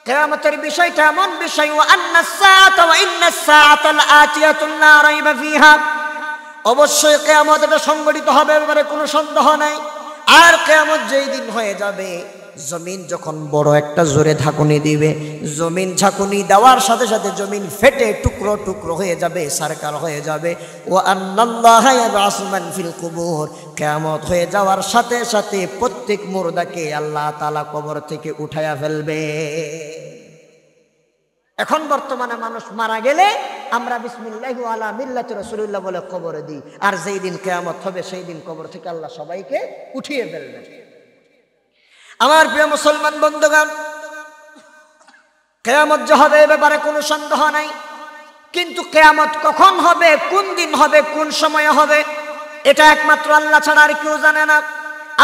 কিয়ামতের বিষয়টা এমন বিষয় ওয়া আন্নাস সাআতা ওয়া ইন্নাস সাআতা লাআতিয়াতুন লা রাইবা ফিহা, অবশ্যই কিয়ামত এটা সংঘটিত হবে, এবারে কোনো সন্দেহ নাই। আর কিয়ামত যেই দিন হয়ে যাবে, জমিন যখন বড় একটা জোরে ঝাঁকুনি দিবে, জমিন ঝাঁকুনি দেওয়ার সাথে সাথে জমিন ফেটে টুকরো টুকরো হয়ে যাবে, সারকার হয়ে যাবে। ওয়া আন্নাল্লাহা ইয়াবআসু মান ফিল কুবুর, কিয়ামত হয়ে যাওয়ার সাথে সাথে প্রত্যেক মুর্দাকে আল্লাহ তাআলা কবর থেকে উঠায়া ফেলবে। এখন বর্তমানে মানুষ মারা গেলে আমরা বিসমিল্লাহি আলা মিল্লাতি রাসূলুল্লাহ বলে কবরে দিই, আর যেই দিন কিয়ামত হবে সেই দিন কবর থেকে আল্লাহ সবাইকে উঠিয়ে ফেলবেন। আমার প্রিয় মুসলমান বন্ধুগণ, কিয়ামত যে হবে এ ব্যাপারে কোনো সন্দেহ নাই, কিন্তু কিয়ামত কখন হবে, কোন দিন হবে, কোন সময়ে হবে, এটা একমাত্র আল্লাহ ছাড়া আর কেউ জানে না।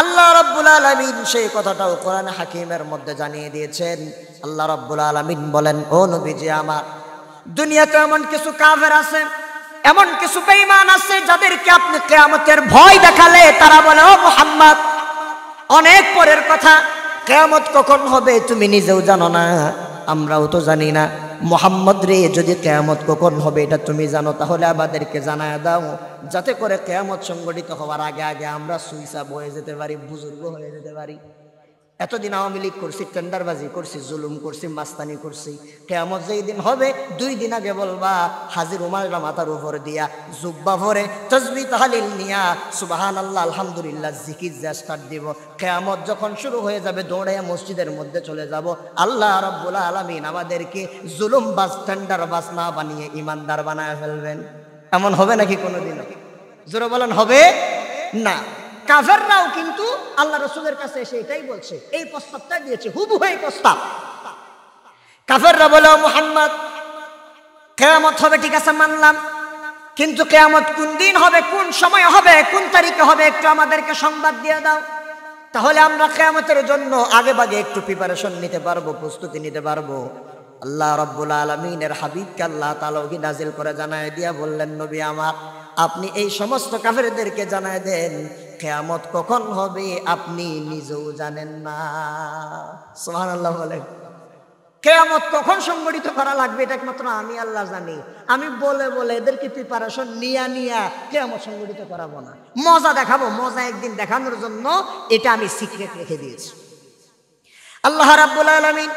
আল্লাহ রাব্বুল আলামিন সেই কথাটাও কোরআন হাকিমের মধ্যে জানিয়ে দিয়েছেন। আল্লাহ রাব্বুল আলামিন বলেন ও নবীজি আমার, দুনিয়াতে এমন কিছু কাফের আছে, এমন কিছু বেঈমান আছে যাদেরকে আপনি কিয়ামতের ভয় দেখালে তারা বলে ও মুহাম্মদ অনেক পরের কথা, কিয়ামত কখন হবে তুমি নিজেও জানো না, আমরাও তো জানি না। মুহাম্মদ রে, যদি কিয়ামত কখন হবে এটা তুমি জানো তাহলে আমাদেরকে জানায় দাও, যাতে করে কিয়ামত সংগঠিত হওয়ার আগে আগে আমরা সুইসাব হয়ে যেতে পারি, বুজুর্গ হয়ে যেতে পারি। এতদিন আওয়ামী লীগ করছি, টেন্ডারবাজি করছি, জুলুম করছি, মাস্তানি করছি। কিয়ামত যেই দিন হবে 2 দিন আগে বলবা হাজির উমালরা মাথার উপর দিয়া, জুব্বা ভরে, তাসবিহ তাহলিল নিয়া সুবহানাল্লাহ আলহামদুলিল্লাহ জিকির স্টার্ট দিব। কিয়ামত যখন শুরু হয়ে যাবে দৌড়াইয়া মসজিদের মধ্যে চলে যাব। আল্লাহ রাব্বুল আলামিন আমাদেরকে জুলুম বাজ, টেন্ডারবাজ না বানিয়ে ইমানদার বানায় ফেলবেন। এমন হবে নাকি কোনোদিন? জোরে বলেন, হবে না। কাফেররাও কিন্তু আল্লাহ রাসূলের কাছে এসে এটাই বলছে, এই প্রস্তাবটা দিয়েছে, হুবহু এই প্রস্তাব। কাফেররা বলে, মুহাম্মদ কিয়ামত হবে, ঠিক আছে মানলাম, কিন্তু কিয়ামত কোন দিন হবে, কোন সময় হবে, কোন তারিখে হবে, একটু আমাদেরকে সংবাদ দিয়ে দাও, তাহলে আমরা কিয়ামতের জন্য আগে ভাগে একটু প্রিপারেশন নিতে পারবো, প্রস্তুতি নিতে পারবো। আল্লাহ রাব্বুল আলামিনের হাবিবকে আল্লাহ তাআলা ওহী নাজিল করে জানায় দিয়া বললেন, নবী আমার, আপনি এই সমস্ত কাফেরদেরকে জানায় দেন কিয়ামত কখন হবে আপনি নিজেও জানেন না। সুবহানাল্লাহ বলেন। কিয়ামত কখন সংগঠিত করা লাগবে এটা একমাত্র আমি আল্লাহ জানি। আমি বলে বলে এদেরকে প্রিপারেশন নিয়া কিয়ামত সংগঠিত করাবো না, মজা দেখাবো, মজা একদিন দেখানোর জন্য এটা আমি সিক্রেট রেখে দিয়েছি। আল্লাহ রাব্বুল আলামিন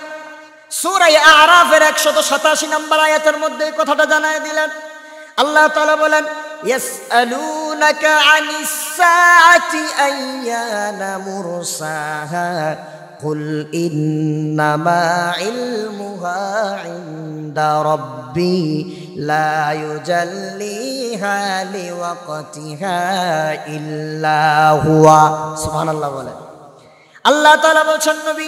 সূরা আরাফের 187 নম্বর আয়াতের মধ্যে এই কথাটা জানায় দিলেন। আল্লাহ তাআলা বলেন, ইয়াসআলুনাকা আনিস সাআতি আইয়ানা মুরসাহা কুল ইন্নামা ইলমুহা ইনদা রাব্বি লা ইউজাল্লিহা লিওয়াকতিহা ইল্লা হুয়া। সুবহানাল্লাহ বলেন। আল্লাহ তাআলা বলছেন, নবী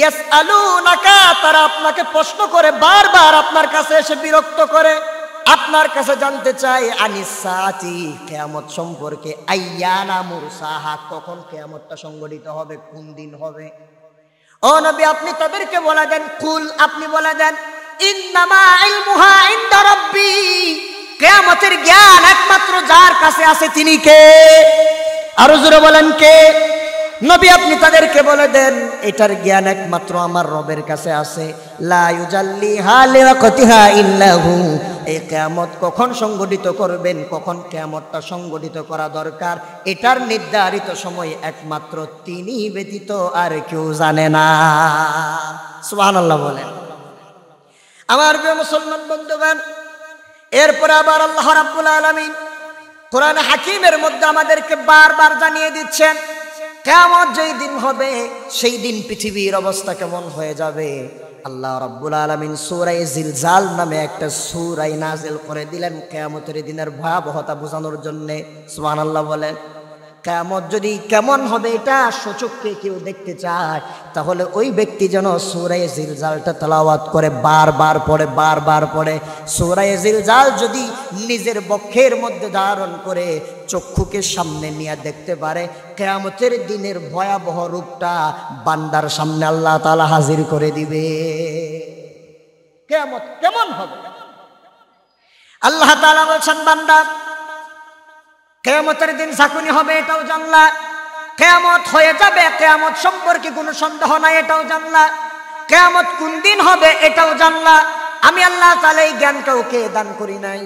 ইয়াসআলুনাকা, তারা আপনাকে প্রশ্ন করে, বারবার আপনার কাছে এসে বিরক্ত করে, আপনার কাছে জানতে চাই আনিস সাআতি, কিয়ামত সম্পর্কে, আইয়ানা মুরসাহা, কখন কিয়ামতটা সংগঠিত হবে, কোন দিন হবে। ও নবী আপনি তাদেরকে বলে দেন, কুল, আপনি বলে দেন, ইন্নামা ইলমুহা ইনদা রাব্বি, কিয়ামতের জ্ঞান একমাত্র যার কাছে আছে তিনি কে? আরো জোরে বলেন, কে? নবী আপনি তাদেরকে বলে দেন এটার জ্ঞান একমাত্র আমার রবের কাছে আছে। লা ইউজাল্লিহা লিওয়াকতিহা ইল্লা হু, এই কিয়ামত কখন সংগঠিত করবেন, কখন কিয়ামতটা সংগঠিত করা দরকার, এটার নির্ধারিত সময় একমাত্র তিনি ব্যতীত আর কেউ জানে না। সুবহানাল্লাহ বলেন। আমার প্রিয় মুসলমান বন্ধুগণ, এরপরে আবার আল্লাহ রাব্বুল আলামিন কোরআন হাকিমের মধ্যে আমাদেরকে বারবার জানিয়ে দিচ্ছেন কিয়ামত যেই দিন হবে সেই দিন পৃথিবীর অবস্থা কেমন হয়ে যাবে। আল্লাহ রাব্বুল আলামিন সূরা জিলজাল নামে একটা সূরা নাযিল করে দিলেন কিয়ামতের দিনের ভয়াবহতা বোঝানোর জন্য। সুবহানাল্লাহ বলেন। কিয়ামত যদি কেমন হবে এটা সচক্ষে কেউ দেখতে চায়, তাহলে ওই ব্যক্তি যেন সূরা জিলজালটা তেলাওয়াত করে, বারবার পড়ে। সূরা জিলজাল যদি নিজের বক্ষের মধ্যে ধারণ করে চক্ষুকে সামনে নিয়ে দেখতে পারে, কিয়ামতের দিনের ভয়াবহ রূপটা বান্দার সামনে আল্লাহ তাআলা হাজির করে দিবে। কিয়ামত কেমন হবে আল্লাহ তাআলা বলছেন, বান্দা কিয়ামতের দিন ঝাঁকুনি হবে এটাও জানলা, কিয়ামত হয়ে যাবে, কিয়ামত সম্পর্কে কোনো সন্দেহ নাই এটাও জানলা, কিয়ামত কোন দিন হবে এটাও জানলা। আমি আল্লাহ তাআলা এই জ্ঞান কাউকে দান করি নাই।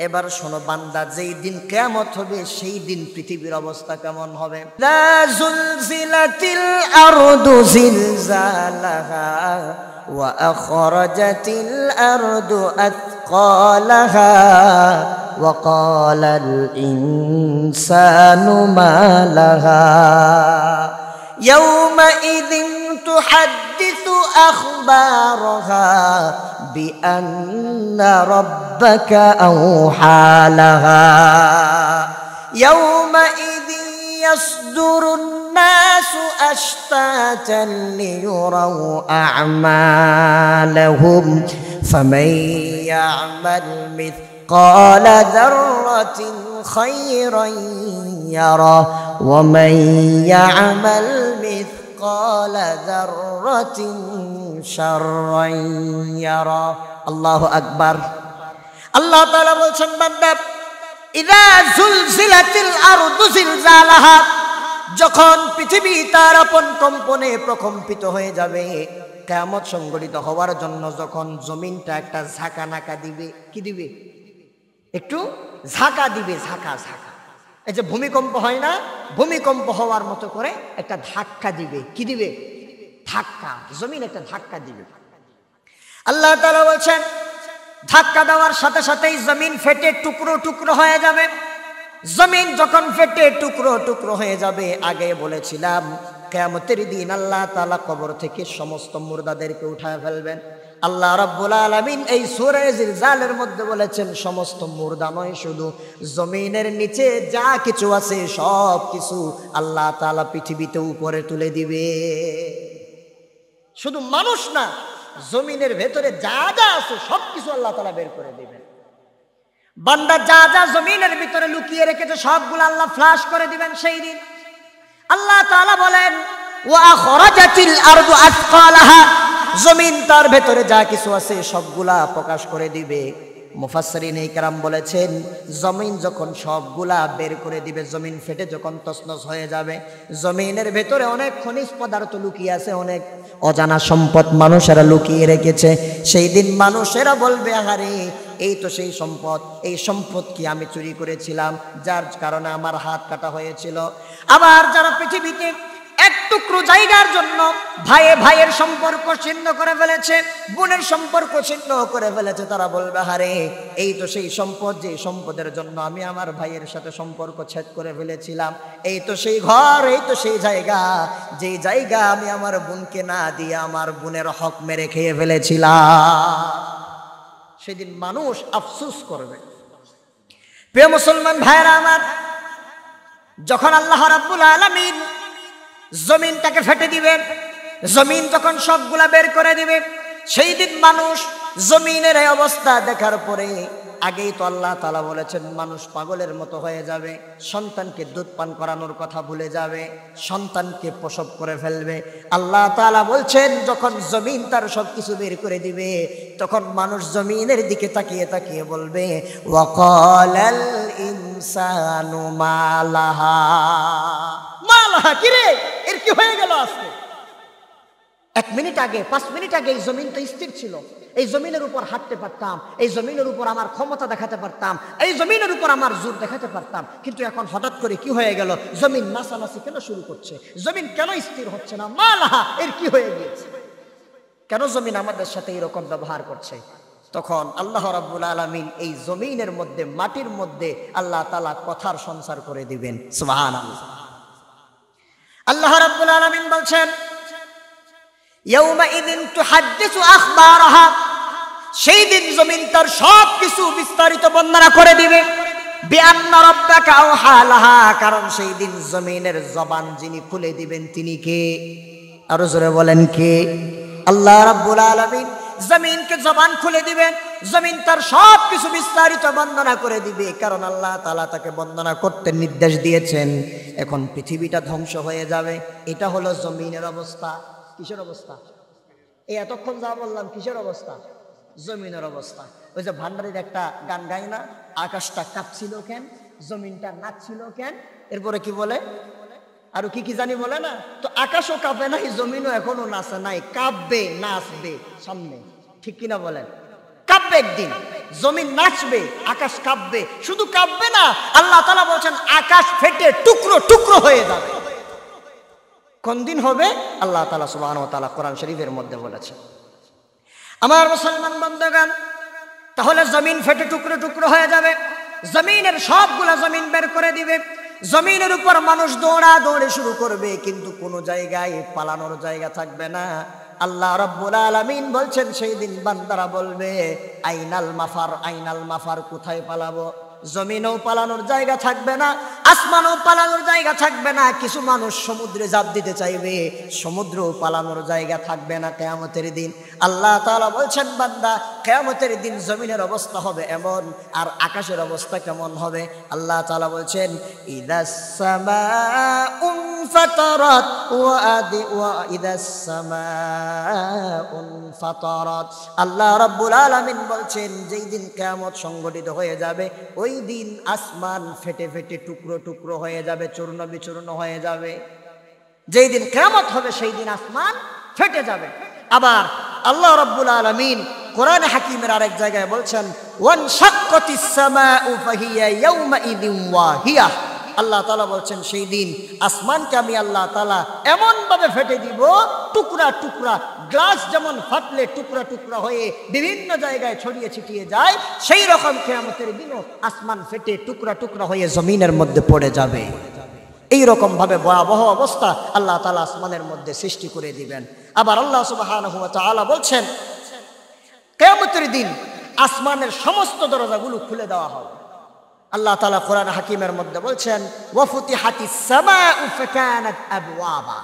এবার শোনো বান্দা, যেই দিন কিয়ামত হবে সেই দিন পৃথিবীর অবস্থা কেমন হবে। লা যুলজিলাতিল আরদু জিলজালাহা ওয়া আখরাজাতিল আরদু আথকালাহা ওয়া ক্বালাল ইনসানু মা লাহা ইয়াওমাইযিন তুহাদ্দিসু আখবারাহা বিআন্না রাব্বাকা আওহা লাহা ইয়াওমাইযিন ইয়াসদুরুন নাসু আশতাতান লিয়ুরাউ আ'মালাহুম ফামান ইয়া'মাল মিথকালা যাররাতিন খায়রান ইয়ারা ওয়া মান ইয়া'মাল মিথকালা যাররাতিন শাররান ইয়ারা। আল্লাহু আকবার। আল্লাহ তাআলা বলছেন, বান্দা ইযা যুলজিলাতিল আরদু জিলজালাহা, যখন পৃথিবী তার আপন কম্পনে প্রকম্পিত হয়ে যাবে, কিয়ামত সংগঠিত হওয়ার জন্য যখন জমিনটা একটা ঝাঁকা নাকা দিবে, কি দিবে? একটু ঝাঁকা দিবে, ঝাঁকা ঝাঁকা। এই যে ভূমিকম্প হয় না, ভূমিকম্প হওয়ার মতো করে একটা ধাক্কা দিবে। কি দিবে? ধাক্কা। জমিন একটা ধাক্কা দিবে। আল্লাহ তাআলা বলছেন ধাক্কা দেওয়ার সাথে সাথেই জমিন ফেটে টুকরো টুকরো হয়ে যাবে। জমিন যখন ফেটে টুকরো টুকরো হয়ে যাবে, আগে বলেছিলাম কিয়ামতের দিন আল্লাহ তাআলা কবর থেকে সমস্ত মুর্দাদেরকে উঠায় ফেলবেন। আল্লাহ রাব্বুল আলামিন এই সূরা জিলজালের মধ্যে বলেছেন সমস্ত মুর্দা নয়, শুধু জমিনের নিচে যা কিছু আছে সব কিছু আল্লাহ তাআলা পৃথিবীতে উপরে তুলে দিবে। শুধু মানুষ না, জমিনের ভেতরে যা যা আছে সব কিছু আল্লাহ তাআলা বের করে দিবেন। বান্দা যা যা জমিনের ভিতরে লুকিয়ে রেখেছে সবগুলো আল্লাহ ফ্লাশ করে দিবেন সেই দিন। আল্লাহ তাআলা বলেন ওয়া আখরাজাতিল আরদু আসকালাহা, জমিন তার ভেতরে যা কিছু আছে সবগুলা প্রকাশ করে দিবে। মুফাসসিরিন ইকরাম বলেছেন জমিন যখন সবগুলা বের করে দিবে, জমিন ফেটে যখন তছনছ হয়ে যাবে, জমিনের ভেতরে অনেক খনিজ পদার্থ লুকিয়ে আছে, অনেক অজানা সম্পদ মানুষেরা লুকিয়ে রেখেছে। সেই দিন মানুষেরা বলবে আহারে এই তো সেই সম্পদ, এই সম্পদ কি আমি চুরি করেছিলাম, যার কারণে আমার হাত কাটা হয়েছিল। আবার যারা পৃথিবীতে এক টুকরো জায়গার জন্য ভাইয়ে ভাইয়ের সম্পর্ক ছিন্ন করে ফেলেছে, বোনের সম্পর্ক ছিন্ন করে ফেলেছে, তারা বলবে আরে এই তো সেই সম্পদ, যে সম্পদের জন্য আমি আমার ভাইয়ের সাথে সম্পর্ক ছেদ করে ফেলেছিলাম। এই তো সেই ঘর, এই তো সেই জায়গা, যে জায়গা আমি আমার বোনকে না দিয়ে আমার বোনের হক মেরে খেয়ে ফেলেছিলাম। সেদিন মানুষ আফসোস করবে। প্রিয় মুসলমান ভাইরা আমার, যখন আল্লাহ রাব্বুল আলামিন জমিনটাকে ফেটে দিবেন, জমিন যখন সবগুলা বের করে দিবে, সেই দিন মানুষ জমিনের এই অবস্থা দেখার পরে, আগেই তো আল্লাহ তাআলা বলেছেন মানুষ পাগলের মতো হয়ে যাবে, সন্তানকে দুধ পান করানোর কথা ভুলে যাবে, সন্তানকে প্রসব করে ফেলবে। আল্লাহ তাআলা বলছেন যখন জমিন তার সবকিছু বের করে দিবে, তখন মানুষ জমিনের দিকে তাকিয়ে তাকিয়ে বলবে ওয়াকালাল ইনসানু মালাহা, মালাহা কি রে, এর কি হয়ে গেল আজকে? 1 মিনিট আগে, 5 মিনিট আগে এই জমিন তো স্থির ছিল, এই জমিনের উপর হাঁটতে পারতাম, এই জমিনের উপর আমার ক্ষমতা দেখাতে পারতাম, এই জমিনের উপর আমার জোর দেখাতে পারতাম, কিন্তু এখন হঠাৎ করে কি হয়ে গেল? জমিন নাচানাচি কেন শুরু করছে? জমিন কেন স্থির হচ্ছে না? মালাহা, এর কি হয়ে গিয়েছে? কেন জমিন আমাদের সাথে এরকম ব্যবহার করছে? তখন আল্লাহ রাব্বুল আলামিন এই জমিনের মধ্যে, মাটির মধ্যে আল্লাহ তাআলা কথার সঞ্চার করে দিবেন। সুবহানাল্লাহ। আল্লাহ রাব্বুল আলামিন বলছেন ইয়াউমাইযিন তুহাদ্দিসু আখবারাহা, সেই দিন জমিন তার সব কিছু বিস্তারিত বর্ণনা করে দিবে। বিআন্না রাব্বাকা আওহা লাহা, কারণ সেই দিন জমিনের জবান যিনি খুলে দিবেন তিনি কে? আরো জোরে বলেন কে? আল্লাহ রাব্বুল আলামিন জমিনকে জবান খুলে দিবেন, জমিন তার সব কিছু বিস্তারিত বর্ণনা করে দিবে, কারণ আল্লাহ তাআলা তাকে বর্ণনা করতে নির্দেশ দিয়েছেন। এখন পৃথিবীটা ধ্বংস হয়ে যাবে, এটা হলো জমিনের অবস্থা। কিসের অবস্থা? এই এতক্ষণ যা বললাম কিসের অবস্থা? জমিনের অবস্থা। ওই যে ভান্ডারীর একটা গান গায় না, আকাশটা কাঁপছিল কেন, জমিনটা নাচছিল কেন, এরপরে কি বলে, আরো কি কি জানি বলে না, তো আকাশও কাঁপে নাই, জমিনও এখনো নাচে নাই, কাঁপবে, নাচবে সামনে, ঠিক কিনা বলেন? কাঁপবে একদিন, জমিন নাচবে, আকাশ কাঁপবে। শুধু কাঁপবে না, আল্লাহ তাআলা বলছেন আকাশ ফেটে টুকরো টুকরো হয়ে যাবে। কোন দিন হবে? আল্লাহ তাআলা সুবহানাহু ওয়া তাআলা কোরআন শরীফের মধ্যে বলেছেন। আমার মুসলমান বন্ধুগণ, তাহলে জমিন ফেটে টুকরো টুকরো হয়ে যাবে, জমিনের সবগুলা জমিন বের করে দিবে, জমিনের উপর মানুষ দৌড়াদৌড়ি শুরু করবে, কিন্তু কোনো জায়গায় পালানোর জায়গা থাকবে না। আল্লাহ রাব্বুল আলামিন বলছেন সেই দিন বান্দারা বলবে আইনাল মাফার, আইনাল মাফার, কোথায় পালাবো? জমিনও পালানোর জায়গা থাকবে না, আসমানও পালানোর জায়গা থাকবে না। কিছু মানুষ সমুদ্রে ঝাঁপ দিতে চাইবে, সমুদ্রও পালানোর জায়গা থাকবে না কিয়ামতের দিন। আল্লাহ তাআলা বলছেন বান্দা কিয়ামতের দিন জমিনের অবস্থা হবে এমন, আর আকাশের অবস্থা কেমন হবে? আল্লাহ তাআলা বলছেন ইদাস সামাউ ফাতারাত ওয়া ইদাস সামাউ ফাতারাত। আল্লাহ রাব্বুল আলামিন বলছেন যেই দিন কিয়ামত সংঘটিত হয়ে যাবে, ওই দিন আসমান ফেটে ফেটে টুকরো টুকরো হয়ে যাবে, চূর্ণ বিচূর্ণ হয়ে যাবে। যেই দিন কিয়ামত হবে সেই দিন আসমান ফেটে যাবে। আবার আল্লাহ রাব্বুল আলামিন কোরআন হাকিমের আরেক জায়গায় বলছেন ওয়ানশাক্কাতিস সামাউ ফাহিয়া ইয়াউমাইযিন ওয়াহিয়া। আল্লাহ তাআলা বলছেন সেই দিন আসমানকে আমি আল্লাহ তাআলা এমন ভাবে ফেটে দিব, টুকরা টুকরা, গ্লাস যেমন ফাটলে টুকরা টুকরা হয়ে বিভিন্ন জায়গায় ছড়িয়ে ছিটিয়ে যায়, সেই রকম কিয়ামতের দিনও আসমান ফেটে টুকরা টুকরা হয়ে জমিনের মধ্যে পড়ে যাবে। এই রকম ভাবে ভয়াবহ অবস্থা আল্লাহ তাআলা আসমানের মধ্যে সৃষ্টি করে দিবেন। আবার আল্লাহ সুবহানাহু ওয়া তাআলা বলছেন কিয়ামতের দিন আসমানের সমস্ত দরজাগুলো খুলে দেওয়া হবে। আল্লাহ তাআলা কোরআন হাকিমের মধ্যে বলছেন ওয়াফুতিহাতিস সামাউ ফাকানাত আবওয়াবা।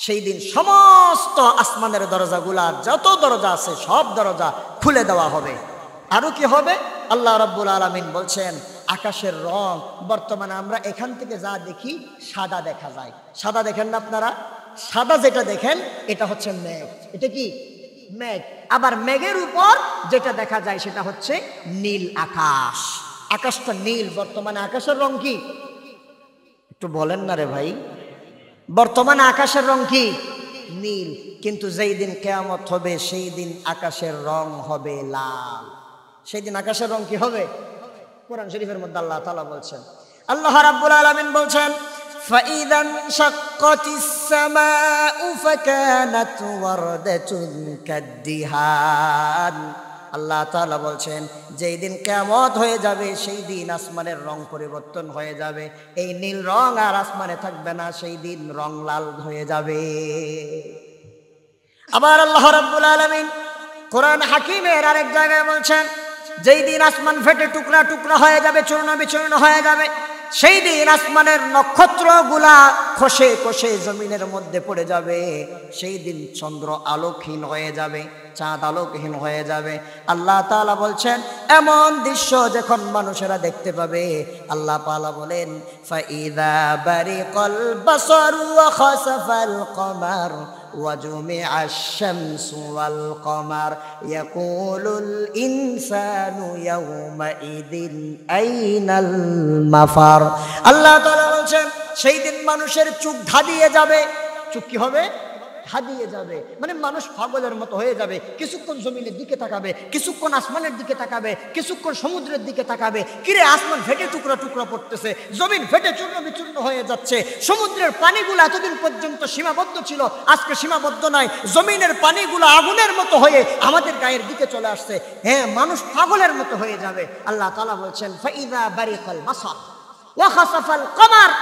সেই দিন সমস্ত আসমানের দরজাগুলা, যত দরজা আছে সব দরজা খুলে দেওয়া হবে। আরো কি হবে? আল্লাহ রাব্বুল আলামিন বলছেন আকাশের রং, বর্তমানে আমরা এখান থেকে যা দেখি সাদা দেখা যায়। সাদা দেখেন না আপনারা? সাদা যেটা দেখেন এটা হচ্ছে মেঘ। এটা কি? মেঘ। আবার মেঘের উপর যেটা দেখা যায় সেটা হচ্ছে নীল আকাশ। আকাশটা নীল। বর্তমানে আকাশের রং কি? একটু বলেন না রে ভাই। বর্তমানে আকাশের রং কি? নীল। কিন্তু যেই দিন কিয়ামত হবে সেই দিন আকাশের রং হবে লাল। সেই দিন আকাশের রং কি হবে? কোরআন শরীফের মধ্যে আল্লাহ তাআলা বলছেন, আল্লাহ রাব্বুল আলামিন বলছেন فَإِذَا انشَقَّتِ السَّمَاءُ فَكَانَتْ وَرْدَةٌ كَالدِّهَانِ। আল্লাহ তাআলা বলছেন যেই দিন কিয়ামত হয়ে যাবে সেই দিন আসমানের রং পরিবর্তন হয়ে যাবে। এই নীল রং আর আসমানে থাকবে না, সেই দিন রং লাল হয়ে যাবে। আবার আল্লাহ রাব্বুল আলামিন কোরআন হাকিমের আরেক জায়গায় বলছেন যেই দিন আসমান ফেটে টুকরা টুকরা হয়ে যাবে, চূর্ণ বিচূর্ণ হয়ে যাবে, সেই দিন আসমানের নক্ষত্রগুলা খসে খসে জমিনের মধ্যে পড়ে যাবে। সেই দিন চন্দ্র আলোকহীন হয়ে যাবে, চাঁদ আলোকহীন হয়ে যাবে। আল্লাহ তাআলা বলছেন এমন দৃশ্য যখন মানুষেরা দেখতে পাবে, আল্লাহ তাআলা বলেন ফাইদা বারিকাল বাসারু ওয়া খাসাফাল কমার وجمع الشمس والقمر يقول الإنسان يومئذ أين المفر। আল্লাহ তাআলা বলছেন সেই দিন মানুষের চোখ ধাঁধিয়ে যাবে। চোখ কি হবে? ধাঁধিয়ে যাবে। মানে মানুষ পাগলের মতো হয়ে যাবে। কিছুক্ষণ জমিনের দিকে তাকাবে, কিছুক্ষণ আসমানের দিকে তাকাবে, কিছুক্ষণ সমুদ্রের দিকে তাকাবে। কিরে আসমান ফেটে টুকরা টুকরা পড়তেছে, জমিন ফেটে চূর্ণ বিচূর্ণ হয়ে যাচ্ছে। সমুদ্রের পানিগুলো এতদিন পর্যন্ত সীমাবদ্ধ ছিল, আজকে সীমাবদ্ধ নাই। জমিনের পানিগুলো আগুনের মতো হয়ে আমাদের গায়ের দিকে চলে আসছে। হ্যাঁ, মানুষ পাগলের মতো হয়ে যাবে। আল্লাহ তাআলা বলছেন ফাইদা বারিকাল বাসার ওয়া খাসাফাল কমার।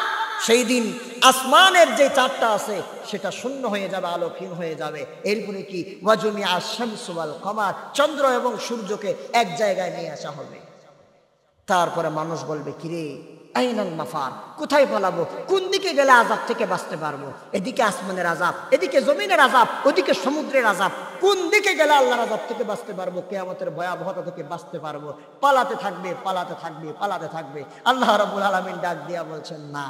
সেই দিন আসমানের যে চাঁদটা আছে সেটা শূন্য হয়ে যাবে, আলোকহীন হয়ে যাবে। এরপরে কি? ওয়াজুমিআ আশ-শামসু ওয়াল কমার, চন্দ্র এবং সূর্যকে এক জায়গায় নিয়ে আসা হবে। তারপরে মানুষ বলবে কিরে আইনাল মাফার, কোথায় পালাবো? কোন দিকে গেলে আযাব থেকে বাঁচতে পারবো? এদিকে আসমানের আযাব, এদিকে জমিনের আযাব, ওদিকে সমুদ্রের আযাব। কোন দিকে গেলে আল্লাহর আযাব থেকে বাঁচতে পারবো, কিয়ামতের ভয়াবহতা থেকে বাঁচতে পারবো? পালাতে থাকবে, পালাতে থাকবে, পালাতে থাকবে। আল্লাহ রাব্বুল আলামিন ডাক দিয়া বলছেন না,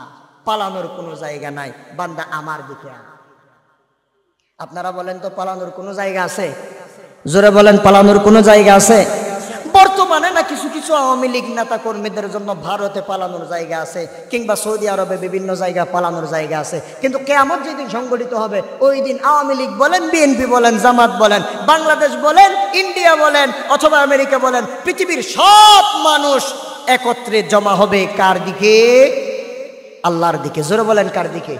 পালানোর কোনো জায়গা নাই, বান্দা আমার দিকে আয়। আপনারা বলেন তো পালানোর কোনো জায়গা আছে? জোরে বলেন, পালানোর কোনো জায়গা আছে? বর্তমানে না কিছু কিছু আওয়ামী লীগ নেতা কর্মীদের জন্য ভারতে পালানোর জায়গা আছে, কিংবা সৌদি আরবে বিভিন্ন জায়গায় পালানোর জায়গা আছে। কিন্তু কিয়ামত যেদিন সংগঠিত হবে ওই দিন আওয়ামী লীগ বলেন, বিএনপি বলেন, জামাত বলেন, বাংলাদেশ বলেন, ইন্ডিয়া বলেন, অথবা আমেরিকা বলেন, পৃথিবীর সব মানুষ একত্রে জমা হবে কার দিকে? আল্লাহর দিকে। জোরে বলেন কার দিকে?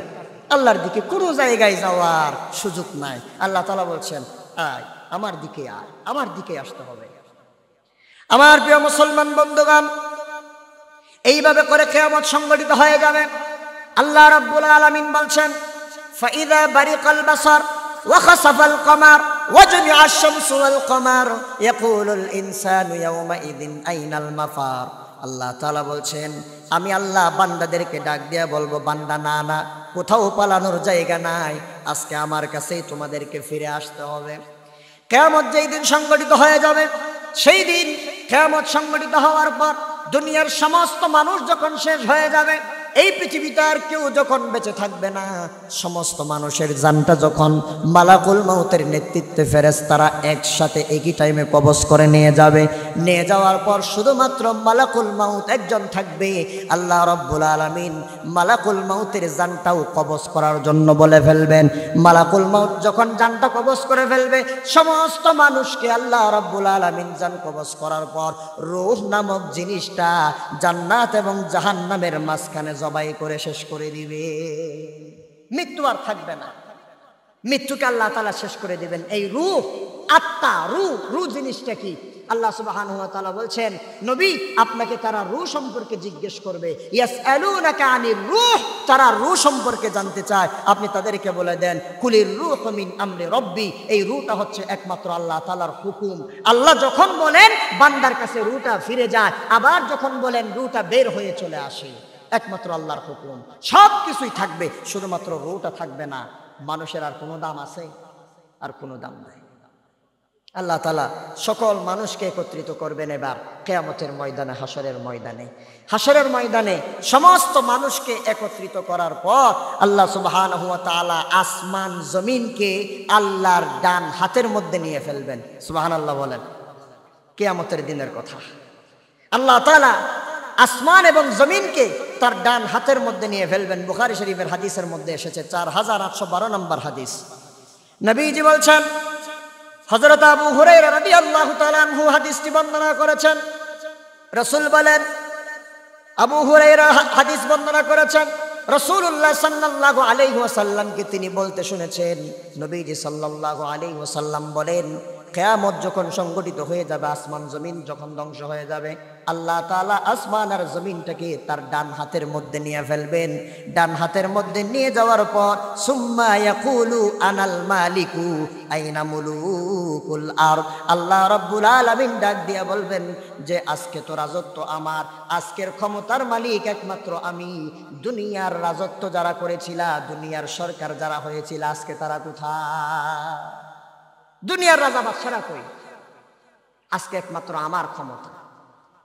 আল্লাহর দিকে। কোনো জায়গায় যাওয়ার সুযোগ নাই। আল্লাহ তাআলা বলছেন আয় আমার দিকে, আয় আমার দিকে আসতে হবে। আমার প্রিয় মুসলমান বন্ধুগণ, এইভাবে করে কিয়ামত সংগঠিত হয়ে যাবে। আল্লাহ রাব্বুল আলামিন বলছেন ফাইদা বারিকাল বাসার ওয়া খাসাফাল কমার ওয়া জুমিআ আশ-শামসু ওয়াল কমার ইয়াকুলুল ইনসানু ইয়াওমাইযিন আইনাল মাফার। আল্লাহ তাআলা বলছেন আমি আল্লাহ বান্দাদেরকে ডাক দিয়া বলবো, বান্দা না না, কোথাও পালানোর জায়গা নাই, আজকে আমার কাছেই তোমাদেরকে ফিরে আসতে হবে। কিয়ামত যেই দিন সংগঠিত হয়ে যাবে, সেই দিন কিয়ামত সংগঠিত হওয়ার পর দুনিয়ার সমস্ত মানুষ যখন শেষ হয়ে যাবে, এই পৃথিবীতে আর কেউ যখন বেঁচে থাকবে না, সমস্ত মানুষের জানটা যখন মালাকুল মাউতের নেতৃত্বে ফেরেশতারা একসাথে একই টাইমে কবজ করে নিয়ে যাবে, নিয়ে যাওয়ার পর শুধুমাত্র মালাকুল মাউত একজন থাকবে। আল্লাহ রাব্বুল আলামিন মালাকুল মাউতের জানটাও কবজ করার জন্য বলে ফেলবেন। মালাকুল মাউত যখন জানটা কবজ করে ফেলবে, সমস্ত মানুষকে আল্লাহ রাব্বুল আলামিন জান কবজ করার পর রূহ নামক জিনিসটা জান্নাত এবং জাহান্নামের মাঝখানে জবাই করে শেষ করে দিবে। মৃত্যু আর থাকবে না, মৃত্যুকে আল্লাহ তাআলা শেষ করে দিবেন। এই রূহ, আত্মা, রূহ জিনিসটা কি? আল্লাহ সুবহানাহু ওয়া তাআলা বলছেন, নবী আপনাকে তারা রূহ সম্পর্কে জিজ্ঞেস করবে। ইয়াসআলুনাকা আনির রূহ, তারা রূহ সম্পর্কে জানতে চায়। আপনি তাদেরকে বলে দেন, কুলির রূহু মিন আমরি রব্বি, এই রূহটা হচ্ছে একমাত্র আল্লাহ তাআলার হুকুম। আল্লাহ যখন বলেন বান্দার কাছে রূহটা ফিরে যায়, আবার যখন বলেন রূহটা বের হয়ে চলে আসে। একমাত্র আল্লাহর হুকুম। সব কিছুই থাকবে, শুধুমাত্র রূহটা থাকবে না। মানুষের আর কোনো দাম আছে? আর কোনো দাম নাই। আল্লাহ তাআলা সকল মানুষকে একত্রিত করবেন এবার কিয়ামতের ময়দানে, হাসরের ময়দানে। হাসরের ময়দানে সমস্ত মানুষকে একত্রিত করার পর আল্লাহ সুবহানাহু ওয়া তাআলা আসমান জমিনকে আল্লাহর ডান হাতের মধ্যে নিয়ে ফেলবেন। সুবহানাল্লাহ বলেন। কিয়ামতের দিনের কথা। আল্লাহ তাআলা আসমান এবং জমিনকে তার ডান হাতের মধ্যে নিয়ে ফেলবেন। বুখারী শরীফের হাদিসের মধ্যে এসেছে, 4812 নম্বর হাদিস। নবীজি বলছেন, হযরত আবু হুরায়রা রাদিয়াল্লাহু তাআলা আনহু হাদিসটি বর্ণনা করেছেন। রাসূল বলেন, আবু হুরায়রা হাদিস বর্ণনা করেছেন, রাসূলুল্লাহ সাল্লাল্লাহু আলাইহি ওয়াসাল্লামকে তিনি বলতে শুনেছেন, নবীজি সাল্লাল্লাহু আলাইহি ওয়াসাল্লাম বলেন, কিয়ামত যখন সংগঠিত হয়ে যাবে, আসমান জমিন যখন ধ্বংস হয়ে যাবে, আল্লাহ তাআলা আসমান আর জমিনটাকে তার ডান হাতের মধ্যে নিয়ে ফেলবেন। ডান হাতের মধ্যে নিয়ে যাওয়ার পর সুম্মা ইয়াকুলু আনাল মালিকু আইনা মুলুকুল আরদ, আল্লাহ রাব্বুল আলামিন ডাক দিয়া বলবেন যে আজকে তো রাজত্ব আমার, আজকের ক্ষমতার মালিক একমাত্র আমি। দুনিয়ার রাজত্ব যারা করেছিলা, দুনিয়ার সরকার যারা হয়েছিল, আজকে তারা কোথায়? দুনিয়ার রাজা বাদশারা কই? আজকে একমাত্র আমার ক্ষমতা।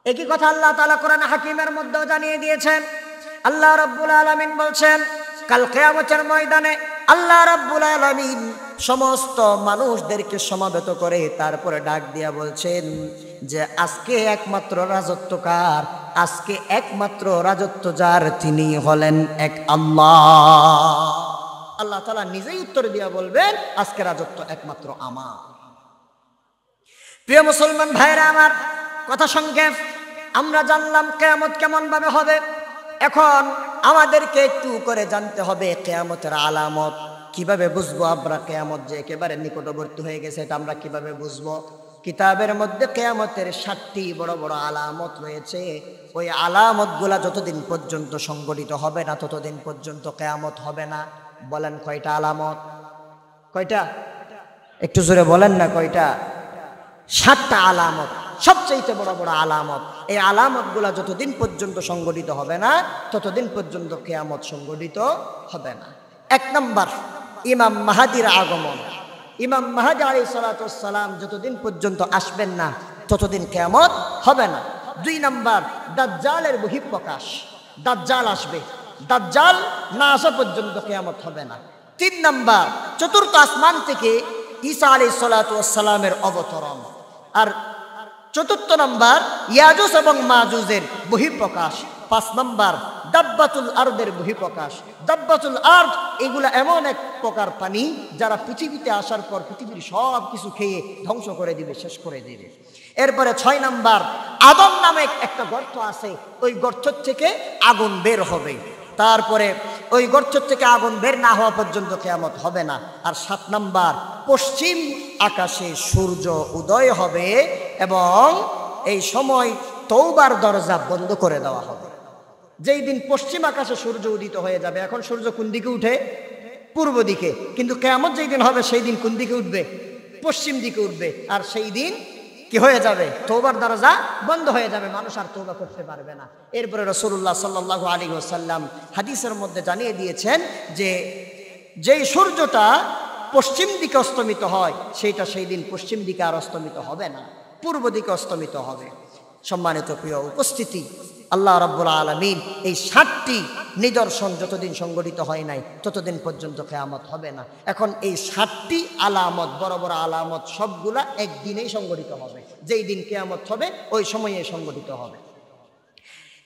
একই কথা আল্লাহ তাআলা কোরআন হাকিমের মধ্যেও জানিয়ে দিয়েছেন। আল্লাহ রাব্বুল আলামিন বলছেন, কাল কিয়ামতের ময়দানে আল্লাহ রাব্বুল আলামিন সমস্ত মানুষদেরকে সমাবেত করে তারপরে ডাক দিয়া বলছেন যে আজকে একমাত্র রাজত্ব কার? আজকে একমাত্র রাজত্ব যার, তিনি হলেন এক আল্লাহ। আল্লাহ তাআলা নিজেই উত্তর দিয়া বলবেন, আজকে রাজত্ব একমাত্র আমার। প্রিয় মুসলমান ভাইরা আমার, কথা সংক্ষেপ আমরা জানলাম কিয়ামত কেমন ভাবে হবে। এখন আমাদেরকে একটু করে জানতে হবে কিয়ামতের আলামত। কিভাবে বুঝবো আমরা কিয়ামত যে একেবারে নিকটবর্তী হয়ে গেছে, এটা আমরা কিভাবে বুঝবো? কিতাবের মধ্যে কিয়ামতের 7টি বড় বড় আলামত রয়েছে। ওই আলামতগুলা যতদিন পর্যন্ত সংগঠিত হবে না, ততদিন পর্যন্ত কিয়ামত হবে না। বলেন কয়টা আলামত? কয়টা? একটু জোরে বলেন না কয়টা? 7টা আলামত, সবচেয়ে বড় বড় আলামত। এই আলামতগুলা যতদিন পর্যন্ত সংগঠিত হবে না, ততদিন পর্যন্ত কিয়ামত সংগঠিত হবে না। 1 নাম্বার, ইমাম মাহদির আগমন। ইমাম মাহদি আলাইহিস সালাতু ওয়াস সালাম যতদিন পর্যন্ত আসবেন না, ততদিন কিয়ামত হবে না। 2 নাম্বার, দাজ্জালের বহিঃপ্রকাশ। দাজ্জাল আসবে, দাজ্জাল না আসা পর্যন্ত কিয়ামত হবে না। 3 নাম্বার, চতুর্থ আসমান থেকে ঈসা আলাইহিস সালাতু ওয়াস সালামের অবতরণ। আর 4র্থ নাম্বার, ইয়াজুজ এবং মাজুজের বহিঃপ্রকাশ। 5 নাম্বার, দাব্বাতুল আরদের বহিঃপ্রকাশ। দাব্বাতুল আরদ এগুলা এমন এক প্রকার প্রাণী যারা পৃথিবীতে আসার পর পৃথিবীর সব কিছু খেয়ে ধ্বংস করে দিবে, শেষ করে দিবে। এরপরে 6 নাম্বার, আদম নামে একটা গর্ত আছে, ওই গর্ত থেকে আগুন বের হবে। তারপরে ওই গর্ত থেকে আগুন বের না হওয়া পর্যন্ত কিয়ামত হবে না। আর 7 নাম্বার, পশ্চিম আকাশে সূর্য উদয় হবে এবং এই সময় তওবার দরজা বন্ধ করে দেওয়া হবে। যেই দিন পশ্চিম আকাশে সূর্য উদিত হয়ে যাবে, এখন সূর্য কোন দিকে উঠে? পূর্ব দিকে। কিন্তু কিয়ামত যেই দিন হবে সেই দিন কোন দিকে উঠবে? পশ্চিম দিকে উঠবে। আর সেই দিন কি হয়ে যাবে? তওবার দরজা বন্ধ হয়ে যাবে, মানুষ আর তওবা করতে পারবে না। এরপরে রাসূলুল্লাহ সাল্লাল্লাহু আলাইহি ওয়াসাল্লাম হাদিসের মধ্যে জানিয়ে দিয়েছেন যে যেই সূর্যটা পশ্চিম দিকে অস্তমিত হয়, সেইটা সেই দিন পশ্চিম দিকে আর অস্তমিত হবে না, পূর্ব দিকে অস্তমিত হবে। সম্মানিত প্রিয় উপস্থিতি, আল্লাহ রাব্বুল আলামিন এই 7টি নিদর্শন যতদিন সংগঠিত হয় নাই ততদিন পর্যন্ত কিয়ামত হবে না। এখন এই 7টি আলামত, বড় বড় আলামত সবগুলা একদিনেই সংগঠিত হবে। যেই দিন কিয়ামত হবে ওই সময়ে সংগঠিত হবে।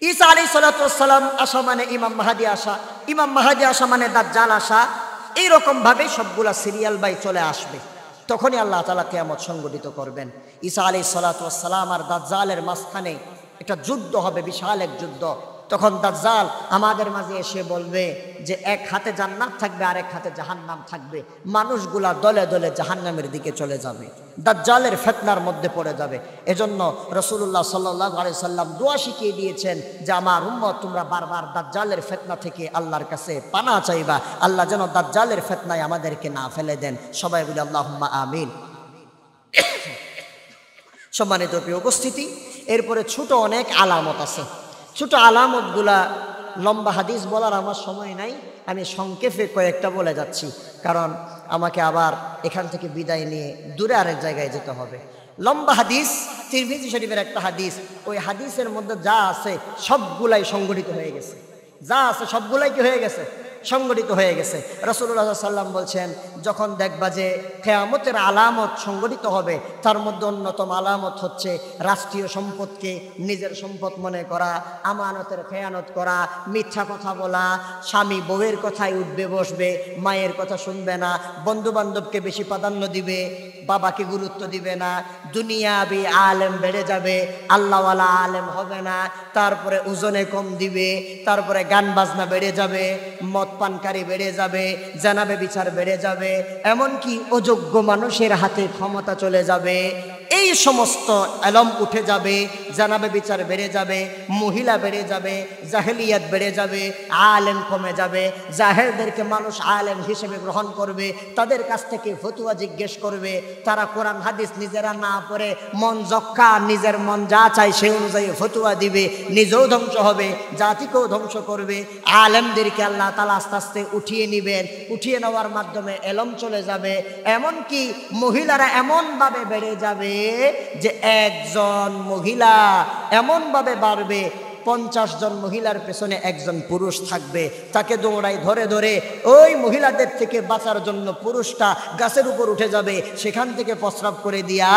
ঈসা আলাইহিস সালাতু ওয়াস সালাম আসা মানে ইমাম মাহদী আসা, ইমাম মাহদী আসা মানে দাজ্জাল আসা, এইরকম ভাবে সবগুলা সিরিয়াল বাই চলে আসবে। তখনই আল্লাহ তাআলা কিয়ামত সংগঠিত করবেন। ঈসা আলাইহিস সালাতু ওয়াস সালাম আর দাজ্জালের মাঝখানে একটা যুদ্ধ হবে, বিশাল এক যুদ্ধ। তখন দাজ্জাল আমাদের মাঝে এসে বলবে যে এক হাতে জান্নাত থাকবে আর এক হাতে জাহান্নাম থাকবে, মানুষগুলা দলে দলে জাহান্নামের দিকে চলে যাবে, দাজ্জালের ফিতনার মধ্যে পড়ে যাবে। এজন্য রাসূলুল্লাহ সাল্লাল্লাহু আলাইহি সাল্লাম দোয়া শিখিয়ে দিয়েছেন যে আমার উম্মত তোমরা বারবার দাজ্জালের ফিতনা থেকে আল্লাহর কাছে পানাহ চাইবা, আল্লাহ যেন দাজ্জালের ফিতনায় আমাদেরকে না ফেলে দেন। সবাই বলি আল্লাহুম্মা আমিন। সম্মানিত প্রিয় উপস্থিতি, এরপরে ছোট অনেক আলামত আছে। ছোট আলামতগুলা লম্বা হাদিস বলার আমার সময় নাই, আমি সংক্ষেপে কয়েকটা বলে যাচ্ছি, কারণ আমাকে আবার এখান থেকে বিদায় নিয়ে দূরে আরেক জায়গায় যেতে হবে। লম্বা হাদিস, তিরমিজি শরীফের একটা হাদিস, ওই হাদিসের মধ্যে যা আছে সবগুলাই সংগঠিত হয়ে গেছে, যা আছে সবগুলাই কি হয়ে গেছে, সংগঠিত হয়ে গেছে। রাসূলুল্লাহ সাল্লাল্লাহু আলাইহি ওয়াসাল্লাম বলছেন যখন দেখবা যে কিয়ামতের আলামত সংগঠিত হবে, তার মধ্যে অন্যতম আলামত হচ্ছে রাষ্ট্রীয় সম্পদকে নিজের সম্পদ মনে করা, আমানতের খেয়ানত করা, মিথ্যা কথা বলা, স্বামী বউয়ের কথায় উঠবে বসবে, মায়ের কথা শুনবে না, বন্ধু বান্ধবকে বেশি প্রাধান্য দিবে, বাবাকে গুরুত্ব দিবে না, দুনিয়াবি আলেম বেড়ে যাবে, আল্লাহওয়ালা আলেম হবে না, তারপরে ওজনে কম দিবে, তারপরে গান বাজনা বেড়ে যাবে, মদ পানকারী বেড়ে যাবে, জানাবে বিচার বেড়ে যাবে, এমনকি অযোগ্য মানুষের হাতে ক্ষমতা চলে যাবে, এই সমস্ত আলম উঠে যাবে, জানাবে বিচার বেড়ে যাবে, মহিলা বেড়ে যাবে, জাহেলিয়াত বেড়ে যাবে, আলেম কমে যাবে, জাহেলদেরকে মানুষ আলেম হিসেবে গ্রহণ করবে, তাদের কাছ থেকে ফতোয়া জিজ্ঞেস করবে, তারা কোরআন হাদিস নিজেরা না পড়ে মন জক্কা নিজের মন যা চায় সেই অনুযায়ী ফতোয়া দিবে, নিজেও ধ্বংস হবে, জাতিকেও ধ্বংস করবে। আলেমদেরকে আল্লাহ তাআলা আস্তে আস্তে উঠিয়ে নেবেন, উঠিয়ে নেওয়ার মাধ্যমে এলম চলে যাবে, এমনকি মহিলারা এমনভাবে বেড়ে যাবে যে একজন মহিলা এমনভাবে বাড়বে 50 জন মহিলার পেছনে একজন পুরুষ থাকবে, তাকে দৌড়াই ধরে ধরে ওই মহিলাদের থেকে বাঁচার জন্য পুরুষটা গাছের উপর উঠে যাবে, সেখান থেকে প্রস্রাব করে দিয়া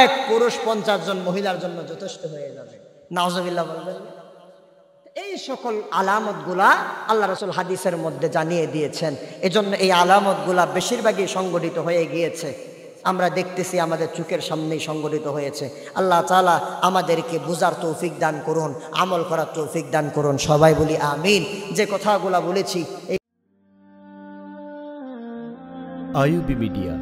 এক পুরুষ 50 জন মহিলার জন্য যথেষ্ট হয়ে যাবে। নাউজুবিল্লাহ বলবেন। এই সকল আলামতগুলা আল্লাহ রাসূল হাদিসের মধ্যে জানিয়ে দিয়েছেন। এজন্য এই আলামতগুলা বেশিরভাগই সংগঠিত হয়ে গিয়েছে, আমরা দেখতেছি আমাদের চোখের সামনেই সংগঠিত হয়েছে। আল্লাহ তাআলা আমাদেরকে বুঝার তৌফিক দান করুন, আমল করার তৌফিক দান করুন। সবাই বলি আমিন। যে কথাগুলা বলেছি আইইউবি মিডিয়া